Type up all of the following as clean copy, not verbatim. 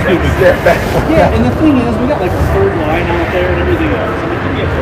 Step back. Yeah, and the thing is, we got like a third line out there and everything else. I mean, you get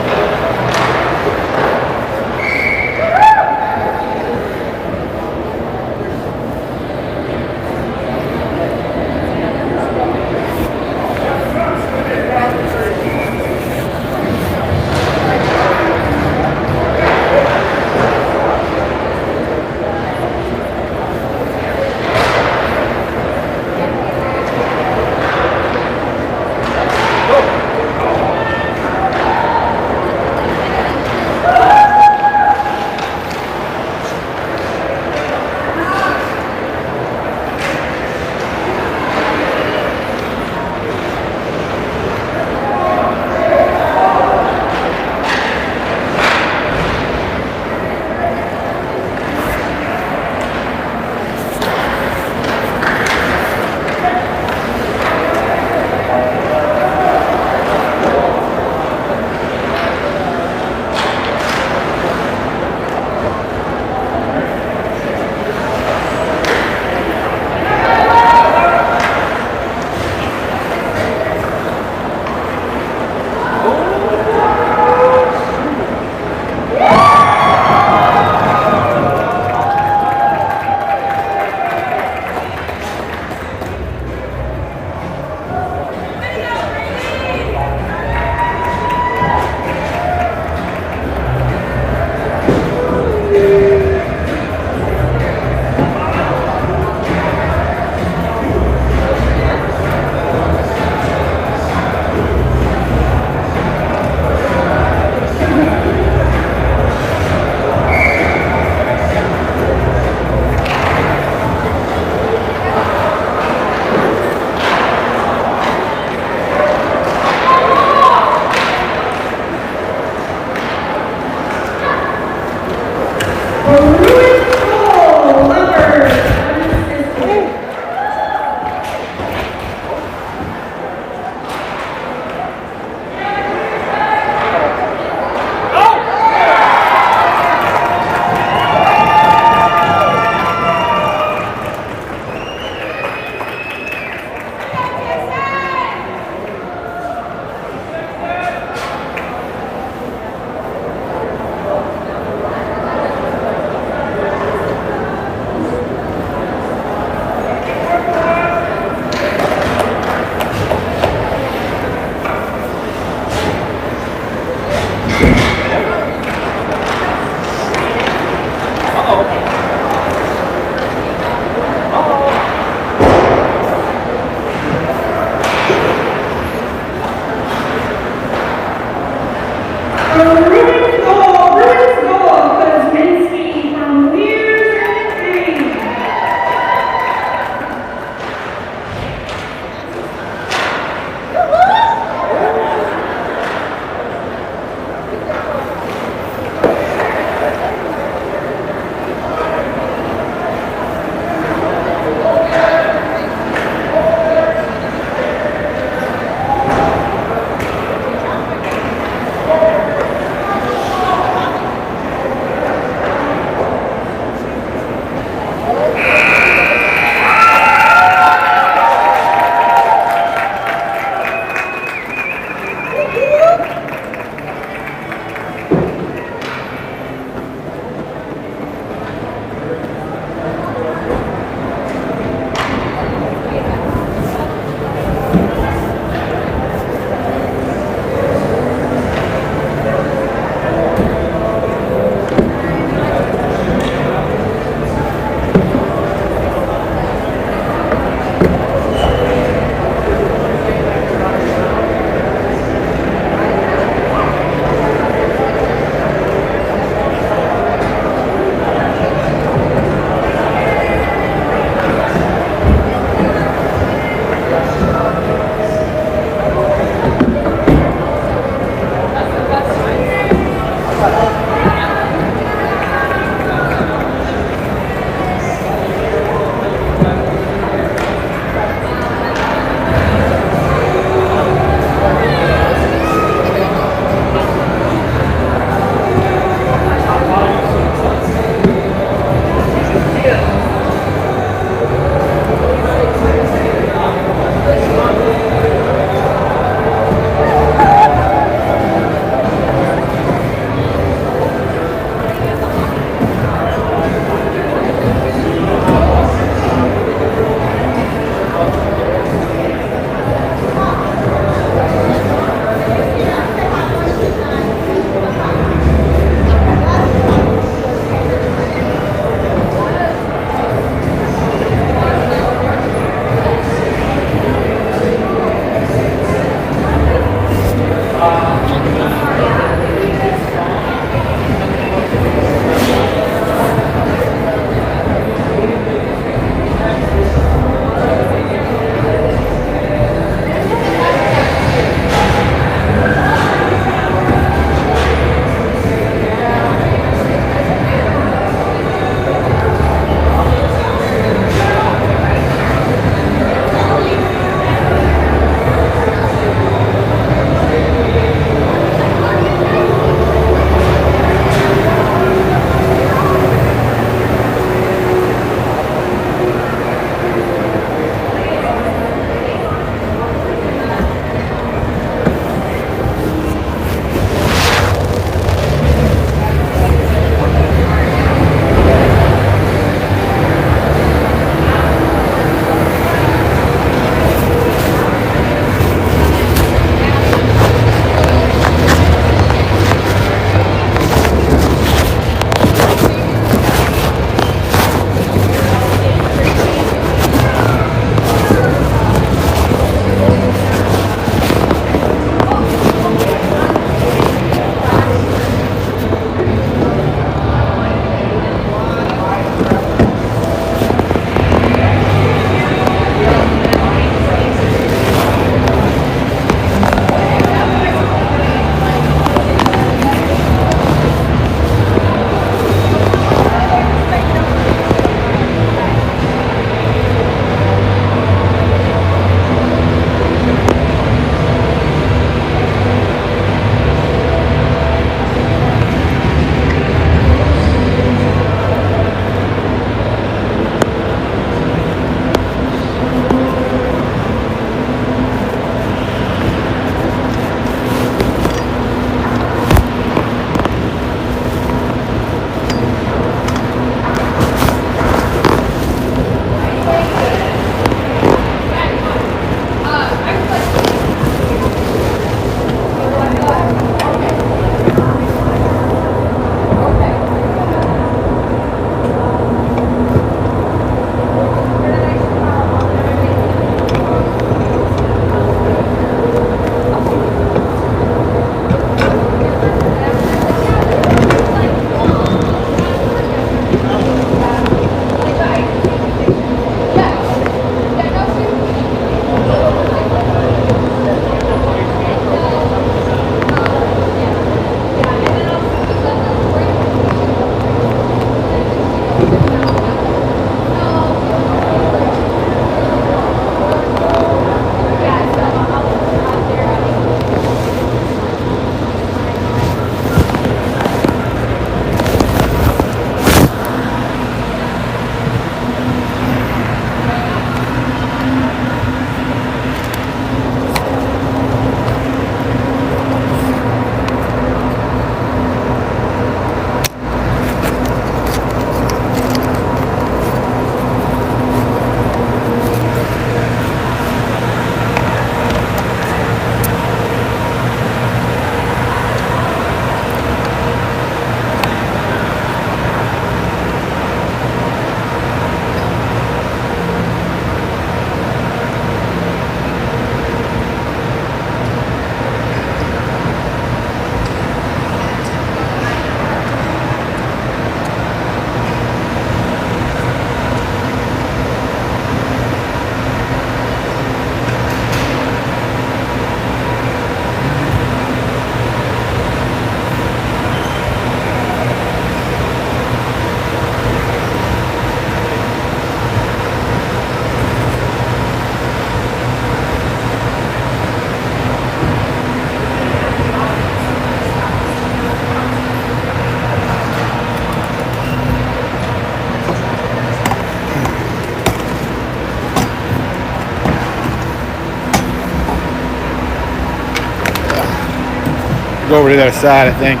go over to the other side, I think.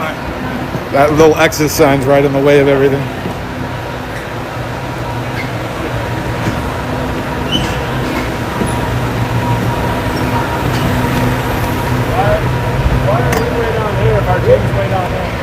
That little exit sign's right in the way of everything. Why are we way down here if our team's way down there?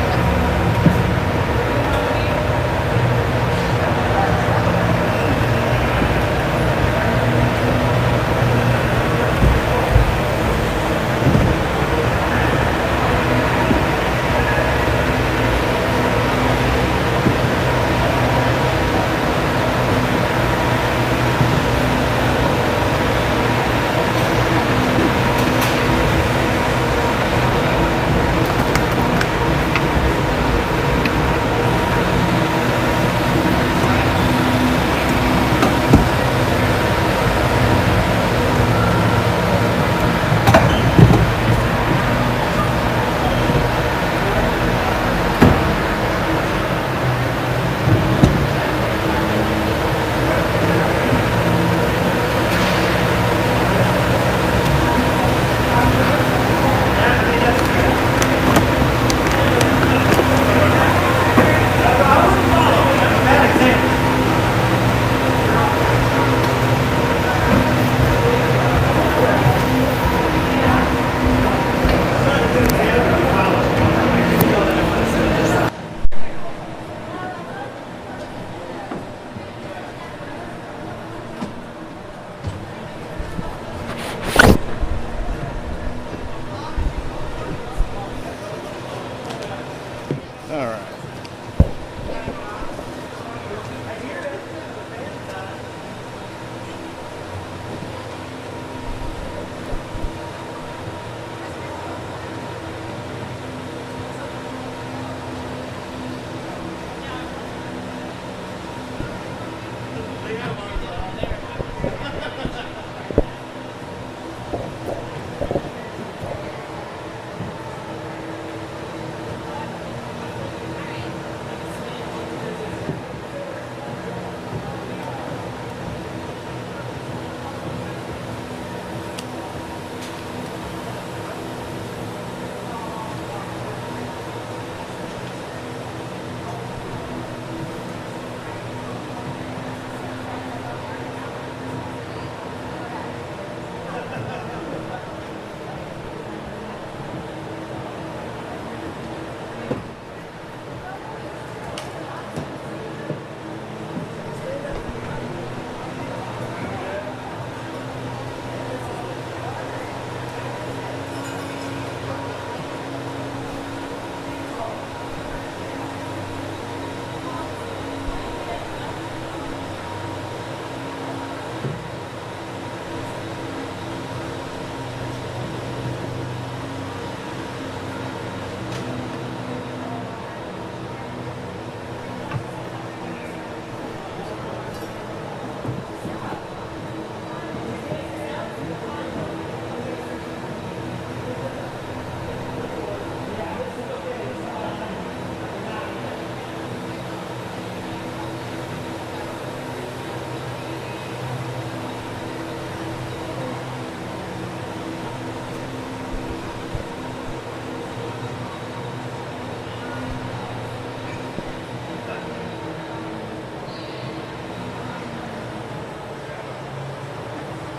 All right.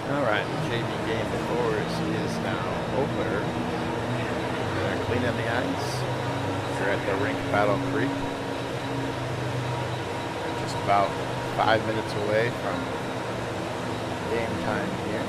Alright, JV Game Floors is now over. We're gonna clean up the ice. We're at the Rink Battle Creek. Just about 5 minutes away from game time here.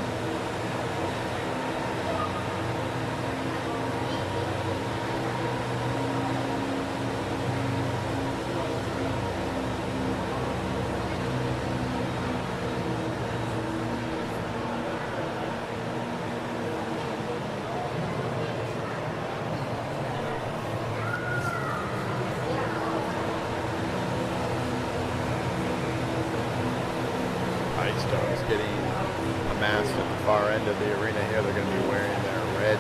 Ice stones getting amassed at the far end of the arena here. They're going to be wearing their red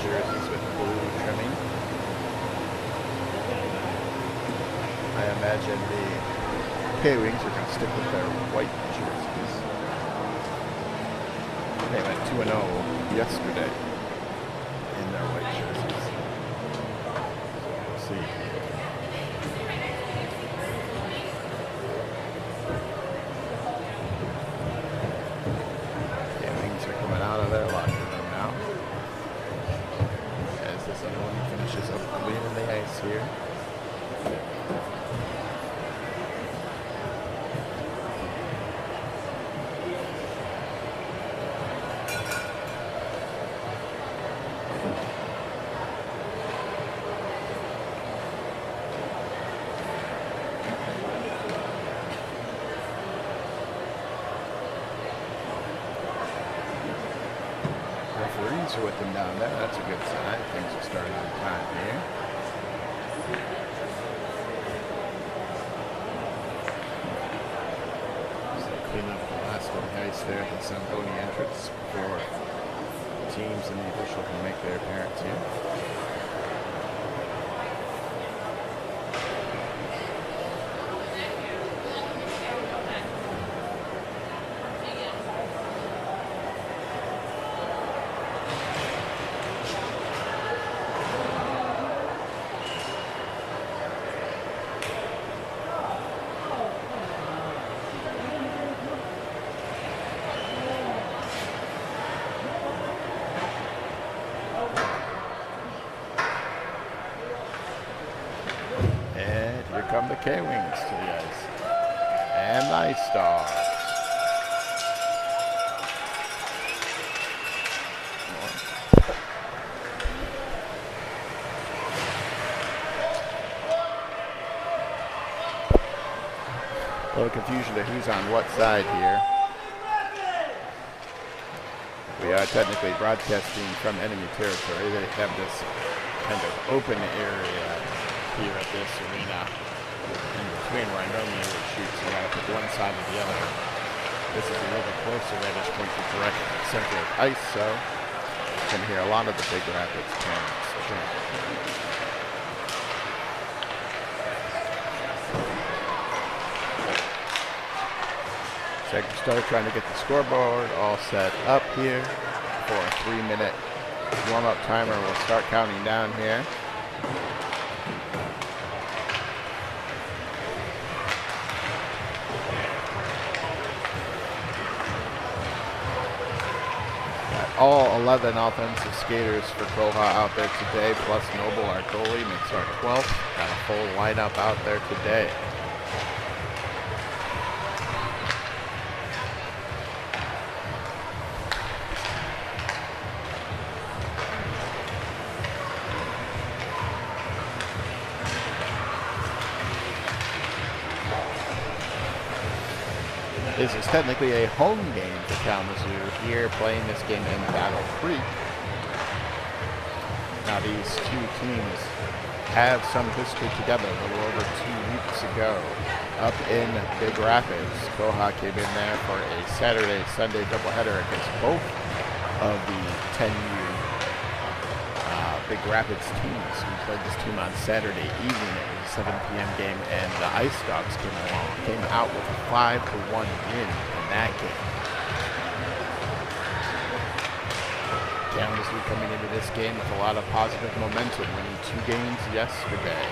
jerseys with blue trimming. I imagine the K-Wings are going to stick with their white jerseys. They went 2-0 yesterday in their white jerseys. see here. Wings are coming out of their locker room now. As this other one finishes up cleaning the ice here. Referees are with them down there. That's a good sign. Things are starting on time here. So clean up the last one of the ice there at the Zamboni entrance before teams and the official can make their appearance here. Here come the K-Wings to the ice. And the Ice Dogs. A little confusion to who's on what side here. We are technically broadcasting from enemy territory. They have this kind of open area here at this arena in between where I normally would shoot, so I gotta pick one side or the other. This is a little bit closer, right as point to direct center of ice, so you can hear a lot of the Big Rapids fans chant. Second start trying to get the scoreboard all set up here for a 3-minute warm-up timer. We'll start counting down here. All 11 offensive skaters for KOHA out there today, plus Noble, our goalie, makes our 12th. Got a full lineup out there today. This is technically a home game for Kalamazoo here, playing this game in Battle Creek. Now these two teams have some history together a little over 2 weeks ago up in Big Rapids. KOHA came in there for a Saturday-Sunday doubleheader against both of the 10U Big Rapids teams. We played this team on Saturday evening. It was a 7 p.m. game, and the Ice Dogs came out with a 5-1 win in that game. Kalamazoo coming into this game with a lot of positive momentum, winning 2 games yesterday.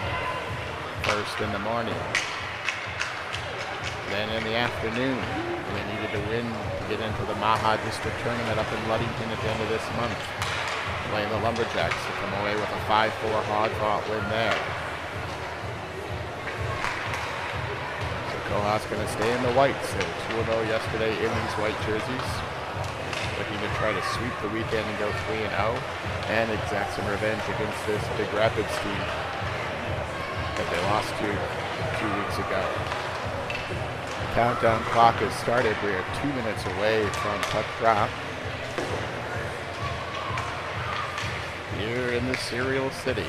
First in the morning, then in the afternoon. They needed to win to get into the Maha District Tournament up in Ludington at the end of this month. Playing the Lumberjacks to come away with a 5-4 hard-fought win there. So KOHA's going to stay in the whites. They were 2-0 yesterday in these white jerseys. Looking to try to sweep the weekend and go 3-0 and exact some revenge against this Big Rapids team that they lost to 2 weeks ago. The countdown clock has started. We are 2 minutes away from puck drop. Here in the Cereal City.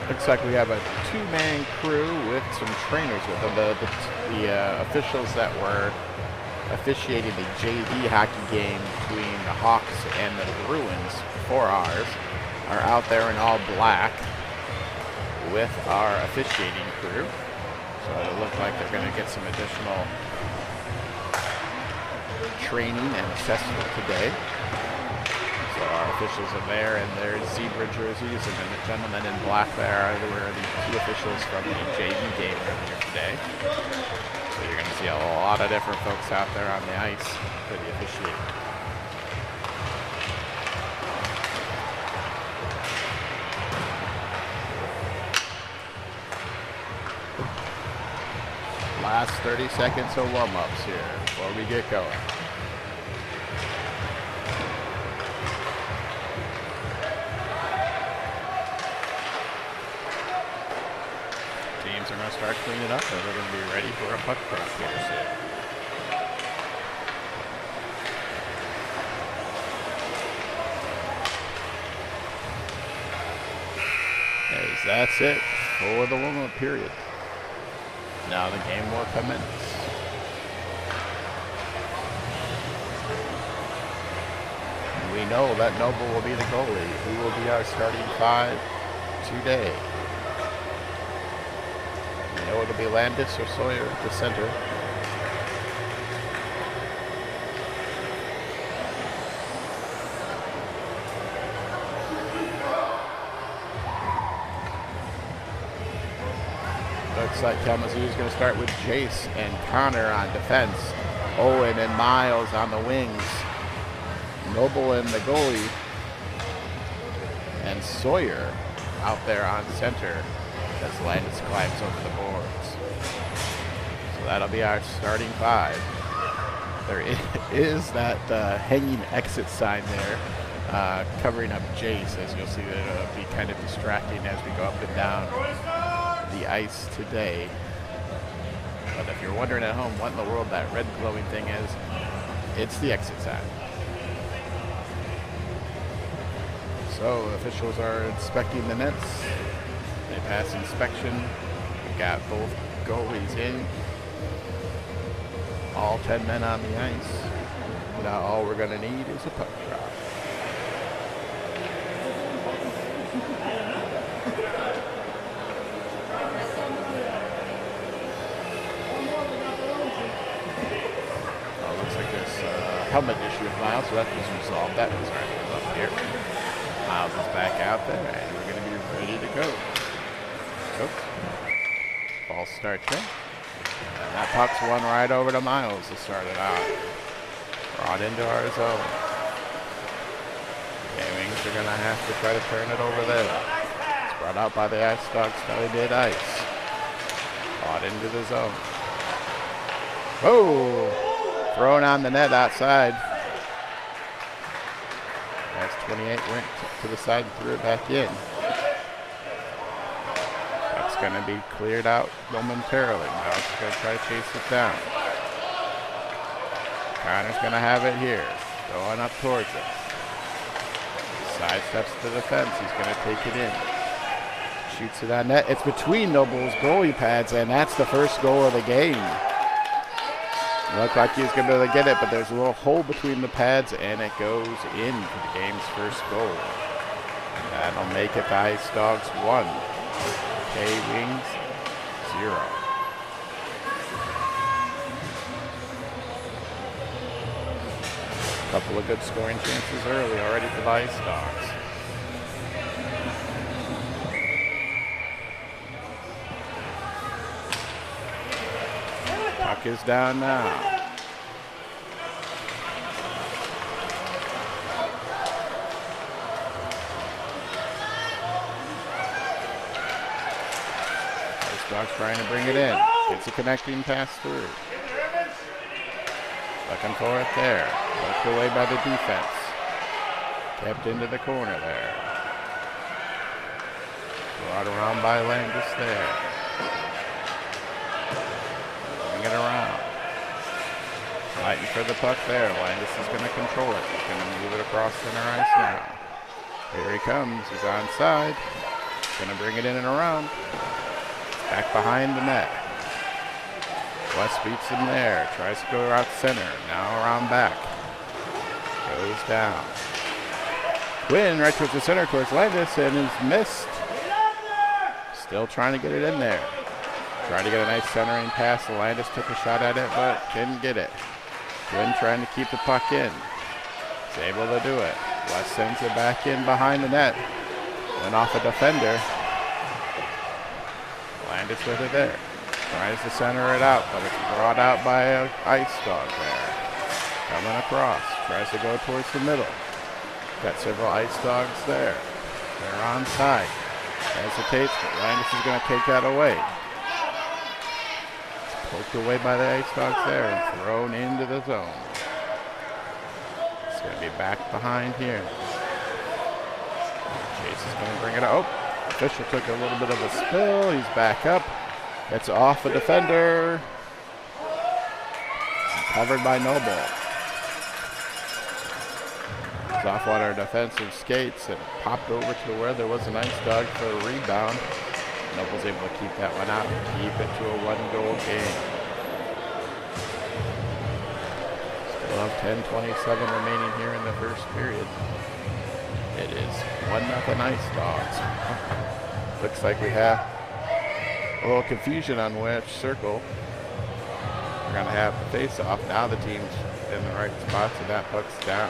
Looks like we have a two-man crew with some trainers with them. The officials that were officiating the JV hockey game between the Hawks and the Bruins before ours are out there in all black with our officiating crew. So it looks like they're going to get some additional training and assessment today. So our officials are there in their zebra jerseys, and then the gentlemen in black there were the two officials from the JV game earlier today. So you're going to see a lot of different folks out there on the ice for the officiating. Last 30 seconds of warm-ups here before we get going. Teams are going to start cleaning up, and we're going to be ready for a puck drop here soon. As that's it for the warm-up period. Now the game will commence. We know that Noble will be the goalie, who will be our starting five today. We know it'll be Landis or Sawyer at the center. Looks like Kalamazoo is going to start with Jace and Connor on defense. Owen and Miles on the wings. Noble and the goalie. And Sawyer out there on center as Landis climbs over the boards. So that'll be our starting five. There is that hanging exit sign there covering up Jace, as you'll see that it'll be kind of distracting as we go up and down the ice today. But if you're wondering at home what in the world that red glowing thing is, it's the exit sign. So officials are inspecting the nets. They pass inspection. We got both goalies in. All 10 men on the ice. Now all we're going to need is a puck drop. Helmet issue with Miles, so that was resolved. That was right up here. Miles is back out there, and we're going to be ready to go. Oops. False start check. And that puck's one right over to Miles to start it out. Brought into our zone. K-Wings are going to have to try to turn it over there. It's brought out by the Ice Dogs, Kelly Mid Ice. Brought into the zone. Oh! Thrown on the net outside. That's 28 Rink to the side and threw it back in. That's going to be cleared out momentarily. Now it's going to try to chase it down. Connor's going to have it here. Going up towards it. Side steps to the fence. He's going to take it in. Shoots it on net. It's between Noble's goalie pads, and that's the first goal of the game. Looked like he was going to be able to get it, but there's a little hole between the pads, and it goes in for the game's first goal. That'll make it the Ice Dogs 1, K-Wings 0. A couple of good scoring chances early already for the Ice Dogs. Puck is down now. Ice Dogs trying to bring it in. Gets a connecting pass through. Looking for it there. Looked away by the defense. Kept into the corner there. Brought around by Landis there. It around. Fighting for the puck there. Landis is going to control it. He's going to move it across center ice now. Here he comes. He's onside. going to bring it in and around. Back behind the net. West beats him there. Tries to go out center. Now around back. Goes down. Quinn right towards the center towards Landis and is missed. Still trying to get it in there. Trying to get a nice centering pass. Landis took a shot at it but didn't get it. Quinn trying to keep the puck in. He's able to do it. West sends it back in behind the net. Went off a defender. Landis with it there. Tries to center it out, but it's brought out by an Ice Dog there. Coming across. Tries to go towards the middle. Got several Ice Dogs there. They're on side. Hesitates, but Landis is going to take that away. It's poked away by the Ice Dogs there and thrown into the zone. It's going to be back behind here. Chase is going to bring it out. Oh, official took a little bit of a spill. He's back up. It's off a defender. Covered by Noble. It's off one of our defensive skates and popped over to where there was an Ice Dog for a rebound. Noble's able to keep that one out and keep it to a one-goal game. Still have 10:27 remaining here in the first period. It is 1-0 Ice Dogs. Looks like we have a little confusion on which circle we're going to have the face-off. Now the team's in the right spots and that puck's down.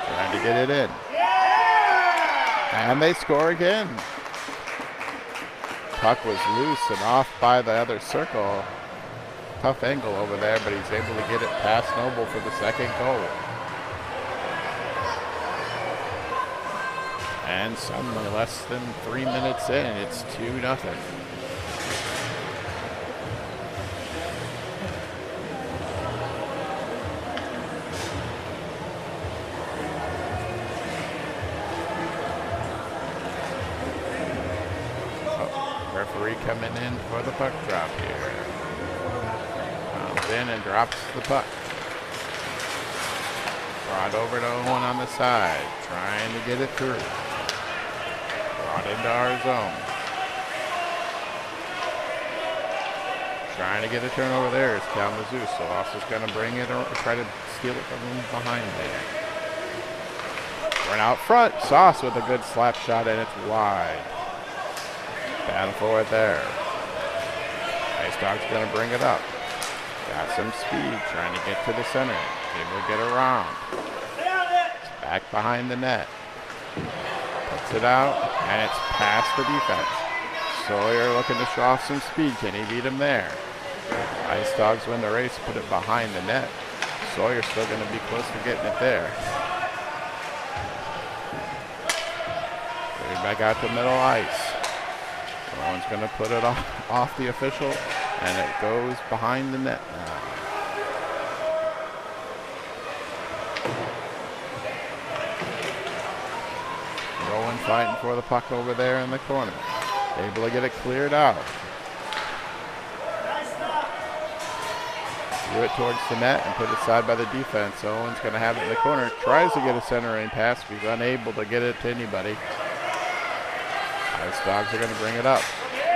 Trying to get it in. And they score again. Puck was loose and off by the other circle. Tough angle over there, but he's able to get it past Noble for the second goal. And suddenly, less than 3 minutes in, it's 2-0. Referee coming in for the puck drop here. Comes in and drops the puck. Brought over to Owen on the side, trying to get it through. Brought into our zone. Trying to get a turnover there is Kalamazoo, so Austin's going to bring it or try to steal it from behind there. Run out front. Sauce with a good slap shot, and it's wide. Battle for it there. Ice Dog's going to bring it up. Got some speed, trying to get to the center. Able to get around. It's back behind the net. Puts it out, and it's past the defense. Sawyer looking to show off some speed. Can he beat him there? Ice Dogs win the race, put it behind the net. Sawyer's still going to be close to getting it there. Bring it back out to middle ice. Owen's going to put it off the official, and it goes behind the net now. Rowan fighting for the puck over there in the corner. Able to get it cleared out. Threw it towards the net and put it aside by the defense. Owen's going to have it in the corner. Tries to get a centering pass. He's unable to get it to anybody. Ice Dogs are going to bring it up.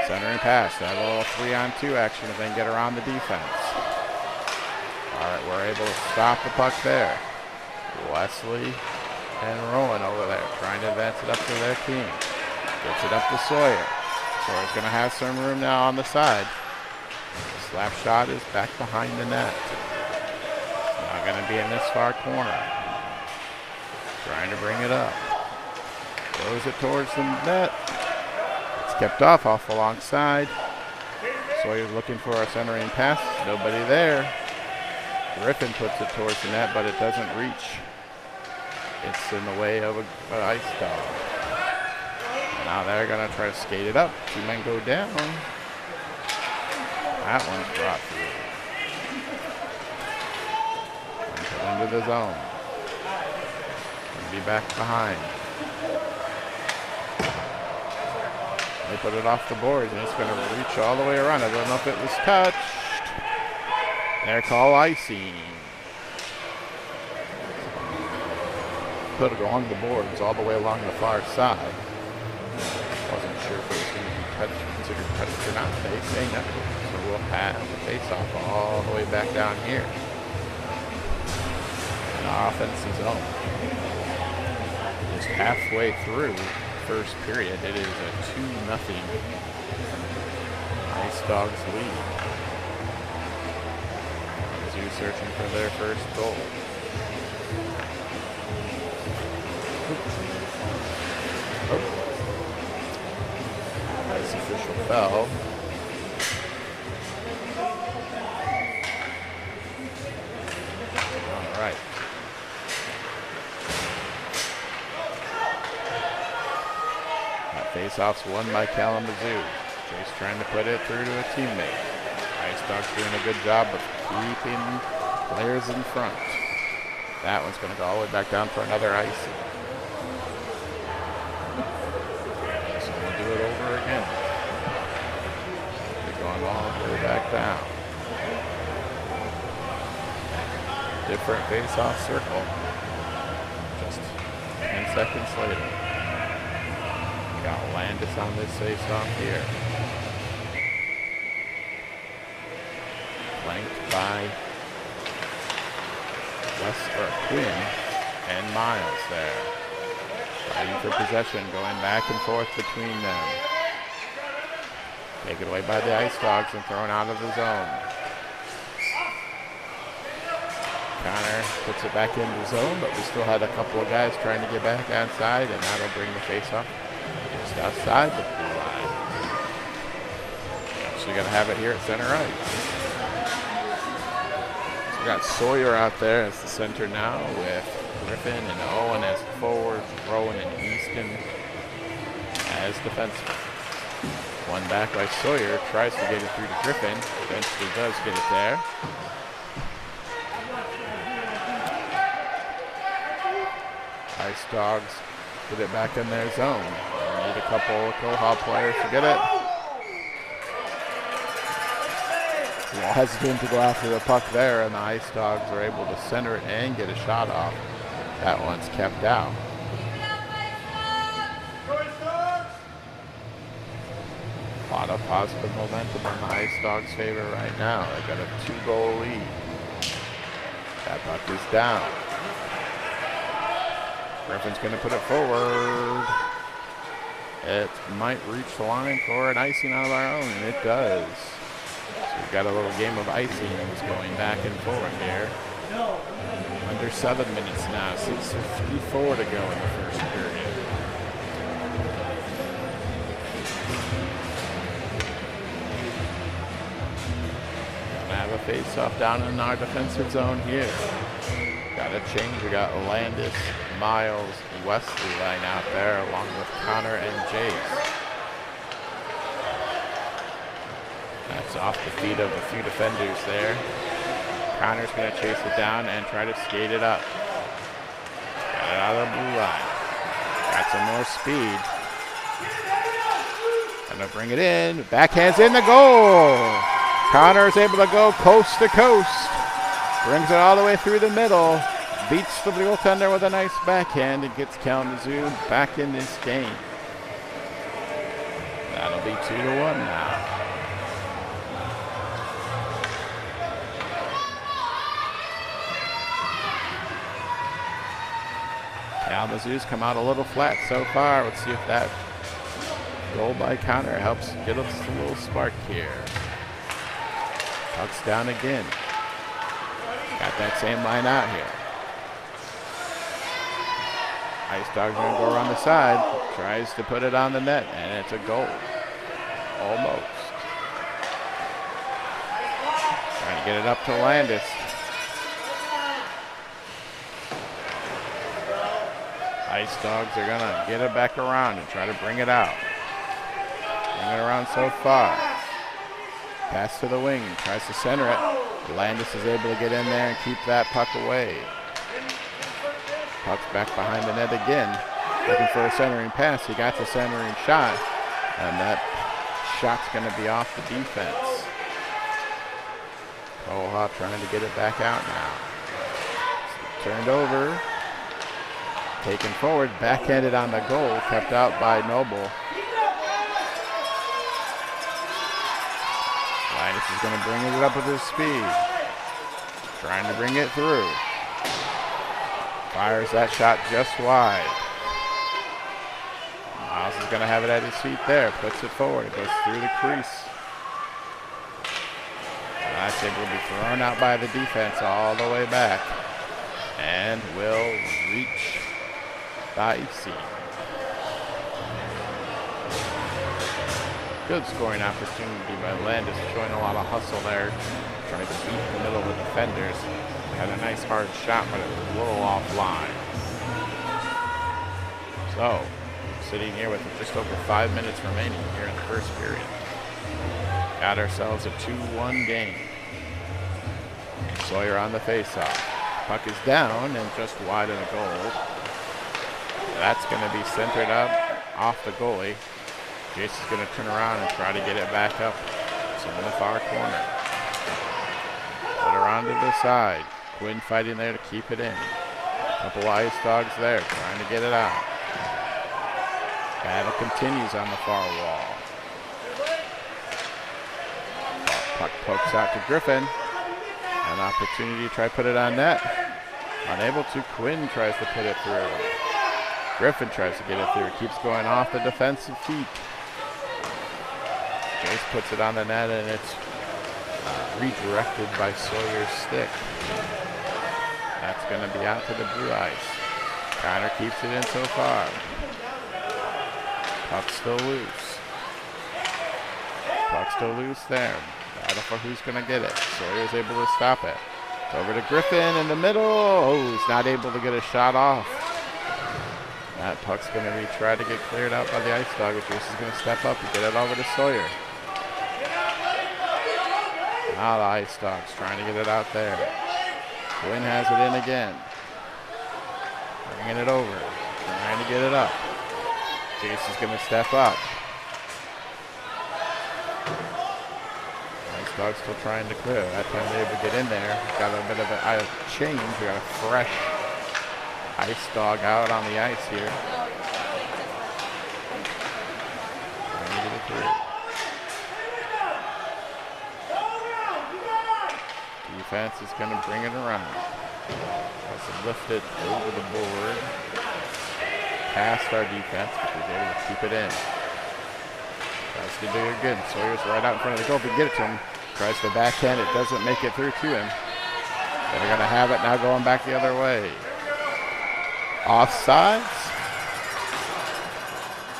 Centering pass. Have a little 3-on-2 action if they can get around the defense. All right, we're able to stop the puck there. Wesley and Rowan over there trying to advance it up to their team. Gets it up to Sawyer. Sawyer's going to have some room now on the side. Slap shot is back behind the net. Now going to be in this far corner. Trying to bring it up. Throws it towards the net. It's kept off the long side. Sawyer's looking for a centering pass. Nobody there. Griffin puts it towards the net, but it doesn't reach. It's in the way of an Ice Dog. Now they're going to try to skate it up. Two men go down. That one's brought through. Into the zone. Going to be back behind. They put it off the boards, and it's going to reach all the way around. I don't know if it was touched. They're called icing. put it along the boards all the way along the far side. Wasn't sure if it was going to be considered touched or not. They say no. So we'll have the face-off all the way back down here. And our offense is on. Just halfway through first period, it is a 2-0 Ice Dogs lead. Zoo searching for their first goal. Nice official foul. All right. That face-off's won by Kalamazoo. Chase trying to put it through to a teammate. Ice Dogs doing a good job of keeping players in front. That one's going to go all the way back down for another icing. So we'll do it over again. They're going all the way back down. Different face-off circle. Just 10 seconds later. We got Landis on this face-off here. Flanked by Quinn and Miles there. Fighting for possession, going back and forth between them. Taken away by the Ice Dogs and thrown out of the zone. Connor puts it back in the zone, but we still had a couple of guys trying to get back outside, and that'll bring the face-off just outside the blue line. So you're going to have it here at center ice. We got Sawyer out there as the center now with Griffin and Owen as the forwards, Rowan and Easton as defensemen. One back by Sawyer, tries to get it through to Griffin, eventually does get it there. Ice Dogs get it back in their zone. They need a couple of KOHA players to get it. Well, hesitant to go after the puck there, and the Ice Dogs are able to center it and get a shot off. That one's kept out. A lot of positive momentum in the Ice Dogs' favor right now. They've got a 2-goal lead. That puck is down. Griffin's going to put it forward. It might reach the line for an icing out of our own, and it does. So we've got a little game of icings going back and forth here. Under 7 minutes now, 6:54 to go in the first period. Gonna have a face-off down in our defensive zone here. Got a change. We got Landis, Miles, Wesley line out there, along with Connor and Jace. That's off the feet of a few defenders there. Connor's going to chase it down and try to skate it up. Got it out of the blue line. Got some more speed. Going to bring it in. Backhands in the goal. Connor's able to go coast to coast. Brings it all the way through the middle. Beats the goaltender with a nice backhand and gets Kalamazoo back in this game. That'll be 2-1 now. Kalamazoo's come out a little flat so far. Let's see if that goal by Connor helps get us a little spark here. Puck's down again. Got that same line out here. Ice Dog's going to go around the side. Tries to put it on the net, and it's a goal. Almost. Trying to get it up to Landis. Ice Dogs are going to get it back around and try to bring it out. Bring it around so far. Pass to the wing. Tries to center it. Landis is able to get in there and keep that puck away. Puck's back behind the net again. Looking for a centering pass. He got the centering shot. And that shot's going to be off the defense. KOHA trying to get it back out now. Turned over. taken forward, backhanded on the goal, kept out by Noble. Linus is going to bring it up with his speed. Trying to bring it through. Fires that shot just wide. Miles is going to have it at his feet there. Puts it forward. It goes through the crease. And that's able to be thrown out by the defense all the way back. And will reach the icing. Good scoring opportunity by Landis, showing a lot of hustle there. Trying to beat the middle of the defenders. Had a nice hard shot, but it was a little offline. So, sitting here with just over 5 minutes remaining here in the first period. Got ourselves a 2-1 game. Sawyer on the faceoff. Puck is down and just wide of the goal. That's going to be centered up off the goalie. Jason's going to turn around and try to get it back up. It's in the far corner. Put her onto the side. Quinn fighting there to keep it in. Couple Ice Dogs there trying to get it out. Battle continues on the far wall. Puck pokes out to Griffin. An opportunity to try to put it on net. Unable to. Quinn tries to put it through. Griffin tries to get it through. Keeps going off the defensive feet. Jace puts it on the net and it's redirected by Sawyer's stick. That's going to be out to the blue ice. Connor keeps it in so far. Puck's still loose. Puck's still loose there. Battle for who's going to get it. Sawyer's able to stop it. It's over to Griffin in the middle. Oh, he's not able to get a shot off. That puck's going to be tried to get cleared out by the Ice Dog, but Jace is going to step up and get it over to Sawyer. Now the Ice Dog's trying to get it out there. Quinn has it in again. Bringing it over. Trying to get it up. Jace is going to step up. Ice Dog's still trying to clear. That time they're able to get in there. Got a bit of a change. We got a fresh Ice Dog out on the ice here. Trying to get it through. Defense is going to bring it around. Has to lift it over the board. Past our defense, but he's able to keep it in. Tries to do it good. Sawyer's right out in front of the goal. If we get it to him, tries to backhand. It doesn't make it through to him. They're going to have it now going back the other way. Offsides.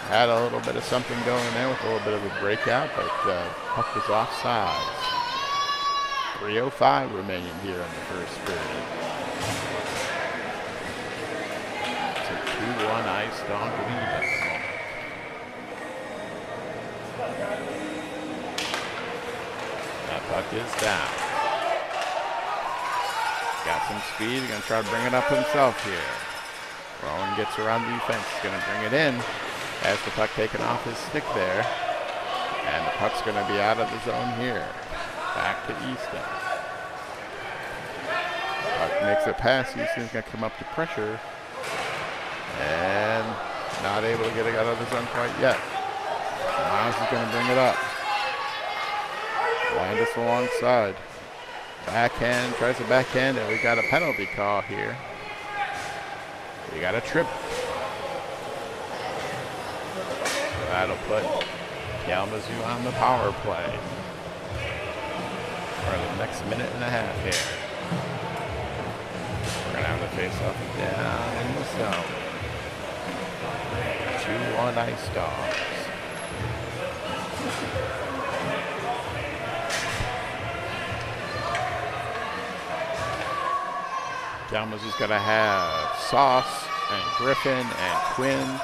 Had a little bit of something going there with a little bit of a breakout, but puck was offsides. 3:05 remaining here in the first period. It's a 2-1 Ice Dog lead at the moment. That puck is down. Got some speed. He's going to try to bring it up himself here. Rowan gets around the defense. He's going to bring it in. Has the puck taken off his stick there. And the puck's going to be out of the zone here. Back to Easton. Puck makes it past. Easton's going to come up to pressure. And not able to get it out of the zone quite yet. Miles is going to bring it up. Landis alongside. Backhand, tries to backhand, and we got a penalty call here. We got a trip. That'll put Kalamazoo on the power play for the next minute and a half here. We're going to have the face-off down in the zone. 2-1 Ice Dogs. Kalamazoo's going to have Sauce and Griffin and Quinn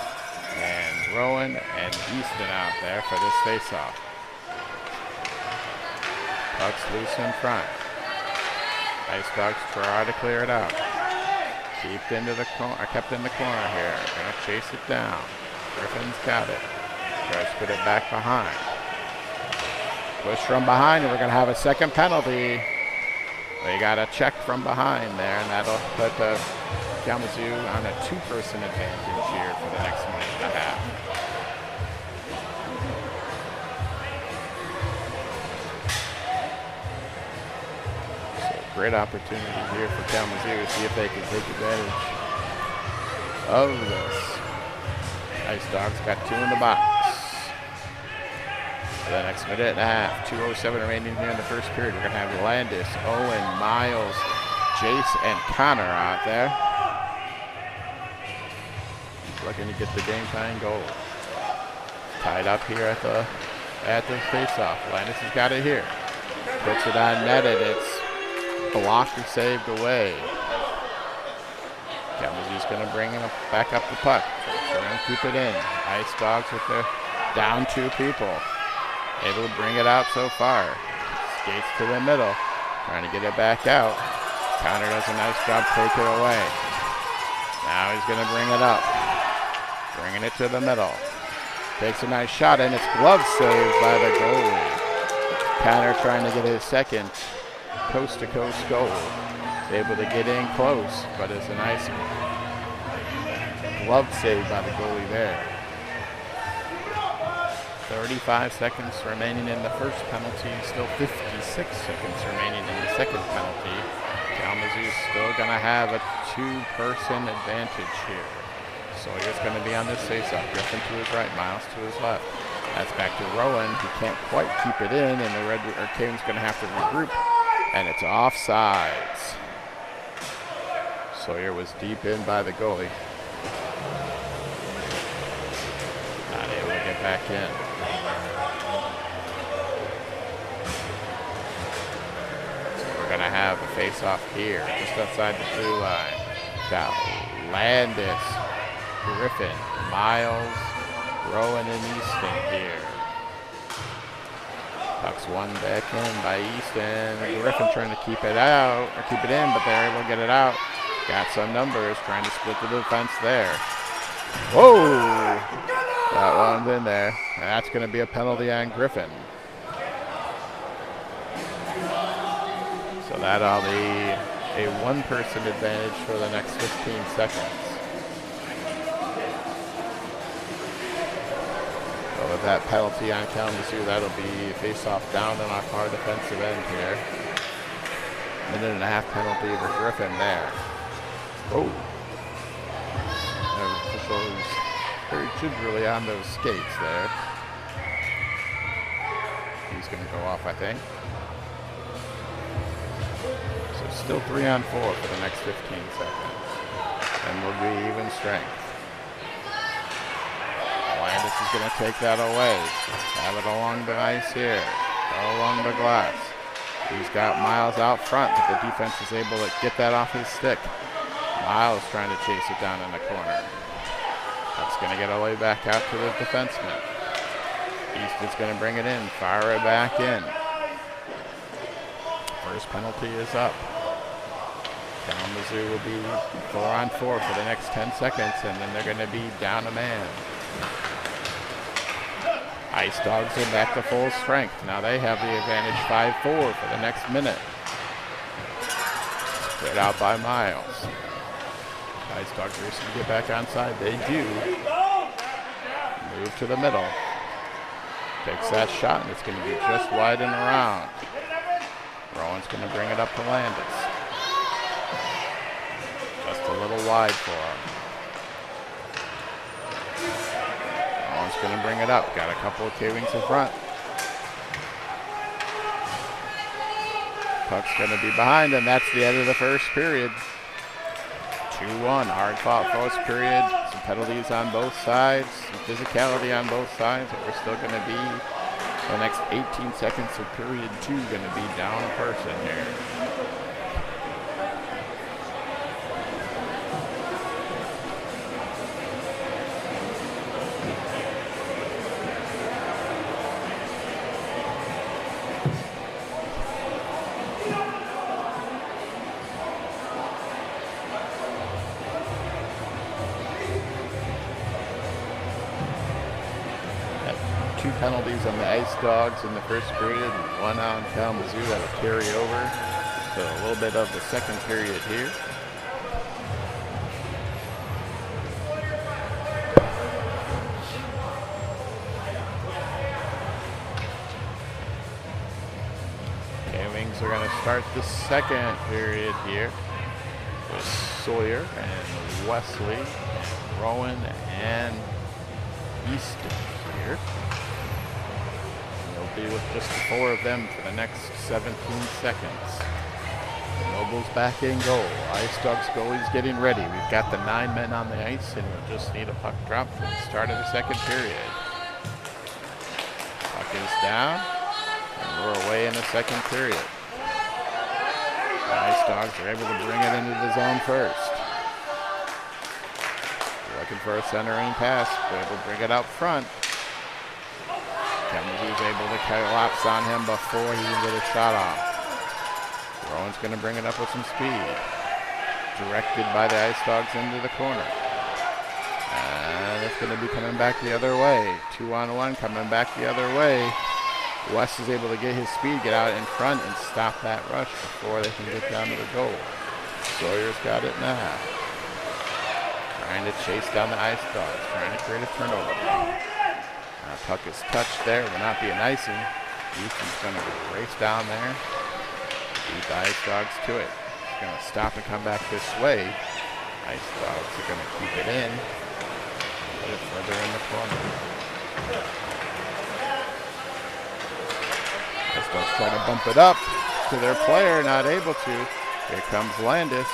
and Rowan and Easton out there for this face-off. Puck's loose in front. Ice Dogs try to clear it out. Kept in the corner here. Gonna chase it down. Griffin's got it. Tries to put it back behind. Push from behind, and we're gonna have a second penalty. They got a check from behind there, and that'll put Kalamazoo on a 2-person advantage here for the next minute and a half. So great opportunity here for Kalamazoo to see if they can take advantage of this. Ice Dogs got 2 in the box. For the next minute and a half, 2:07 remaining here in the first period. We're going to have Landis, Owen, Miles, Jace, and Connor out there. Looking to get the game-tying goal. Tied up here at the face-off. Landis has got it here. Puts it on net, and it's blocked or saved away. Kalamazoo's going to bring it back up the puck. They're going to keep it in. Ice Dogs with their down 2 people. Able to bring it out so far. Skates to the middle. Trying to get it back out. Connor does a nice job taking it away. Now he's going to bring it up. Bringing it to the middle. Takes a nice shot, and it's glove saved by the goalie. Connor trying to get his second coast-to-coast goal. He's able to get in close, but it's a nice glove save by the goalie there. 35 seconds remaining in the first penalty, still 56 seconds remaining in the second penalty. Kalamazoo's still going to have a 2-person advantage here. Sawyer's going to be on this face-off. Griffin to his right, Miles to his left. That's back to Rowan. He can't quite keep it in, and the Red Canes going to have to regroup, and it's offsides. Sawyer was deep in by the goalie. Not able to get back in. We're going to have a face-off here, just outside the blue line. Got Landis, Griffin, Miles, Rowan, and Easton here. Puck's won back in by Easton. Griffin trying to keep it out, or keep it in, but they're able to get it out. Got some numbers, trying to split the defense there. Whoa! That one's in there. And that's going to be a penalty on Griffin. So that'll be a 1-person advantage for the next 15 seconds. So with that penalty on Kalamazoo, that'll be face-off down on our far defensive end here. Minute and a half penalty for Griffin there. Oh. The official is very gingerly on those skates there. He's going to go off, I think. So still 3-on-4 for the next 15 seconds. And we'll be even strength. Landis is going to take that away. Have it along the ice here. Go along the glass. He's got Miles out front, but the defense is able to get that off his stick. Miles trying to chase it down in the corner. That's going to get away back out to the defenseman. Easton's going to bring it in, fire it back in. First penalty is up. Kalamazoo will be 4-on-4 for the next 10 seconds, and then they're going to be down a man. Ice Dogs are back to full strength. Now they have the advantage 5-4 for the next minute. Straight out by Miles. Ice Dogs racing to get back onside. They do. Move to the middle. Takes that shot, and it's going to be just wide and around. Rowan's going to bring it up to Landis. Just a little wide for him. Rowan's going to bring it up. Got a couple of K-Wings in front. Puck's going to be behind, and that's the end of the first period. 2-1, hard fought first period. Some penalties on both sides, some physicality on both sides, but we're still going to be, the next 18 seconds of period 2, going to be down a person here. Penalties on the Ice Dogs in the first period, and 1 on Kalamazoo that'll carry over. into a little bit of the second period here. K-Wings are going to start the second period here with Sawyer and Wesley and Rowan and Easton here. They'll be with just the 4 of them for the next 17 seconds. Noble's back in goal. Ice Dogs goalie's getting ready. We've got the 9 men on the ice, and we'll just need a puck drop for the start of the second period. Puck is down, and we're away in the second period. The Ice Dogs are able to bring it into the zone first. Looking for a centering pass. They're able to bring it out front. Kalamazoo's able to collapse on him before he can get a shot off. Rowan's going to bring it up with some speed. Directed by the Ice Dogs into the corner. And it's going to be coming back the other way. 2-on-1 coming back the other way. West is able to get his speed, get out in front, and stop that rush before they can get down to the goal. Sawyer's got it now. Trying to chase down the Ice Dogs, trying to create a turnover. Puck is touched there, will not be an icing. Houston's going to race down there, beat the Ice Dogs to it. He's going to stop and come back this way. Ice Dogs are going to keep it in, a little further in the corner. Ice Dogs trying to bump it up to their player, not able to. Here comes Landis.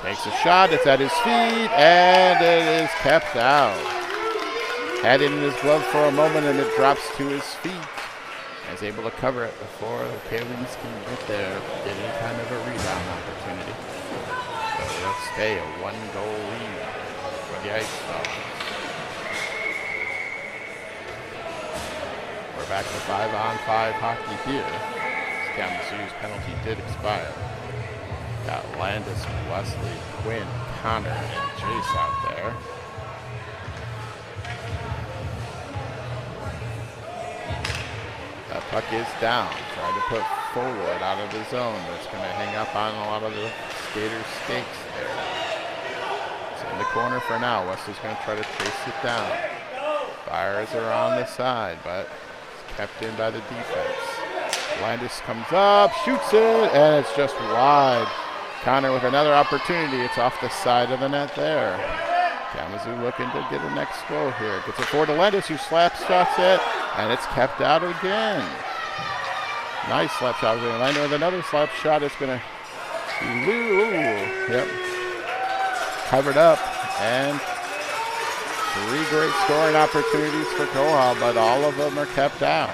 Takes a shot, it's at his feet, and it is kept out. Had it in his glove for a moment, and it drops to his feet. He's able to cover it before the K-Wings can get there, get any kind of a rebound opportunity. So it'll stay a 1-goal lead for the Ice Dogs. We're back to 5-on-5 hockey here. Kalamazoo's penalty did expire. Got Landis, Wesley, Quinn, Connor, and Jace out there. That puck is down. Trying to put forward out of the zone, but it's going to hang up on a lot of the skaters' skates there. It's in the corner for now. Wesley's going to try to chase it down. Fires are on the side, but it's kept in by the defense. Landis comes up, shoots it, and it's just wide. Connor with another opportunity. It's off the side of the net there. Kalamazoo looking to get a next goal here. Gets it forward to Landis, who slap shots it, and it's kept out again. Nice slap shot. Landis with another slap shot. It's going to yep. Covered up, and 3 great scoring opportunities for KOHA, but all of them are kept out.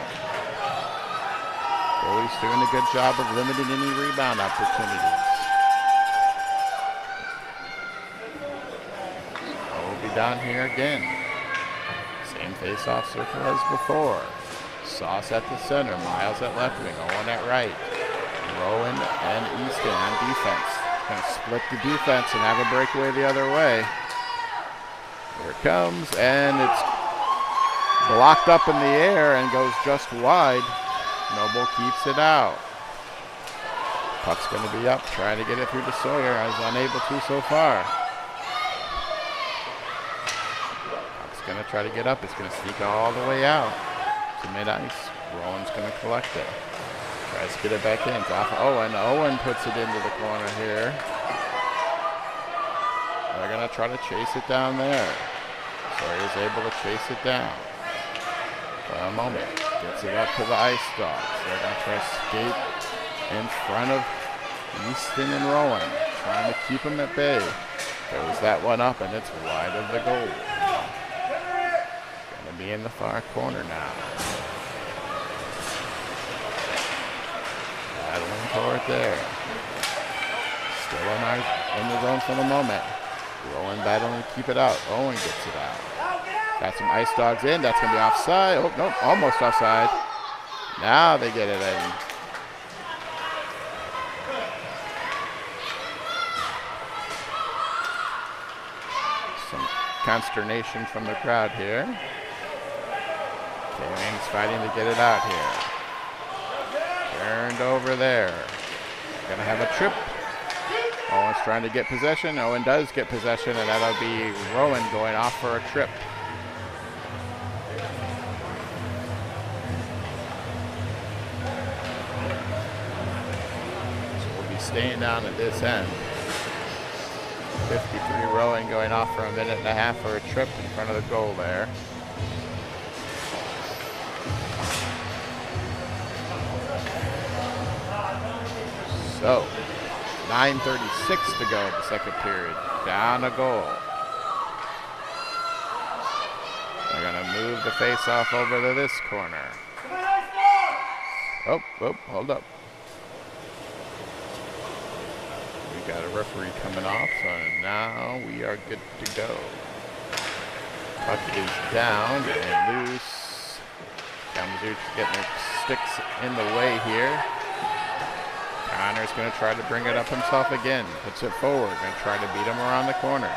Goalie's doing a good job of limiting any rebound opportunities. We'll be down here again. Same face-off circle as before. Sauce at the center, Miles at left wing, Owen at right. Rowan and Easton on defense. Going to split the defense and have a breakaway the other way. Here it comes, and it's blocked up in the air and goes just wide. Noble keeps it out. Puck's going to be up, trying to get it through to Sawyer. I was unable to so far. Puck's going to try to get up. It's going to sneak all the way out to mid-ice. Rowan's going to collect it. Tries to get it back in. It's off of Owen. Owen puts it into the corner here. They're going to try to chase it down there. Sawyer's able to chase it down for a moment. Gets it up to the Ice Dogs. They're going to try to skate in front of Easton and Rowan, trying to keep them at bay. Goes that one up, and it's wide of the goal. Going to be in the far corner now. Battling for it there. Still in the zone for the moment. Rowan battling to keep it out. Owen gets it out. Got some Ice Dogs in. That's going to be offside. Oh, no, almost offside. Now they get it in. Some consternation from the crowd here. K-Wings fighting to get it out here. Turned over there. going to have a trip. Owen's trying to get possession. Owen does get possession, and that'll be Rowan going off for a trip. So we'll be staying down at this end. 53 Rowan going off for a minute and a half for a trip in front of the goal there. So, 9:36 to go in the second period. Down a goal. They're going to move the face-off over to this corner. Oh, hold up. We got a referee coming off, so now we are good to go. Puck is down and loose. Kalamazoo getting their sticks in the way here. Connor's going to try to bring it up himself again. Puts it forward. Going to try to beat him around the corner.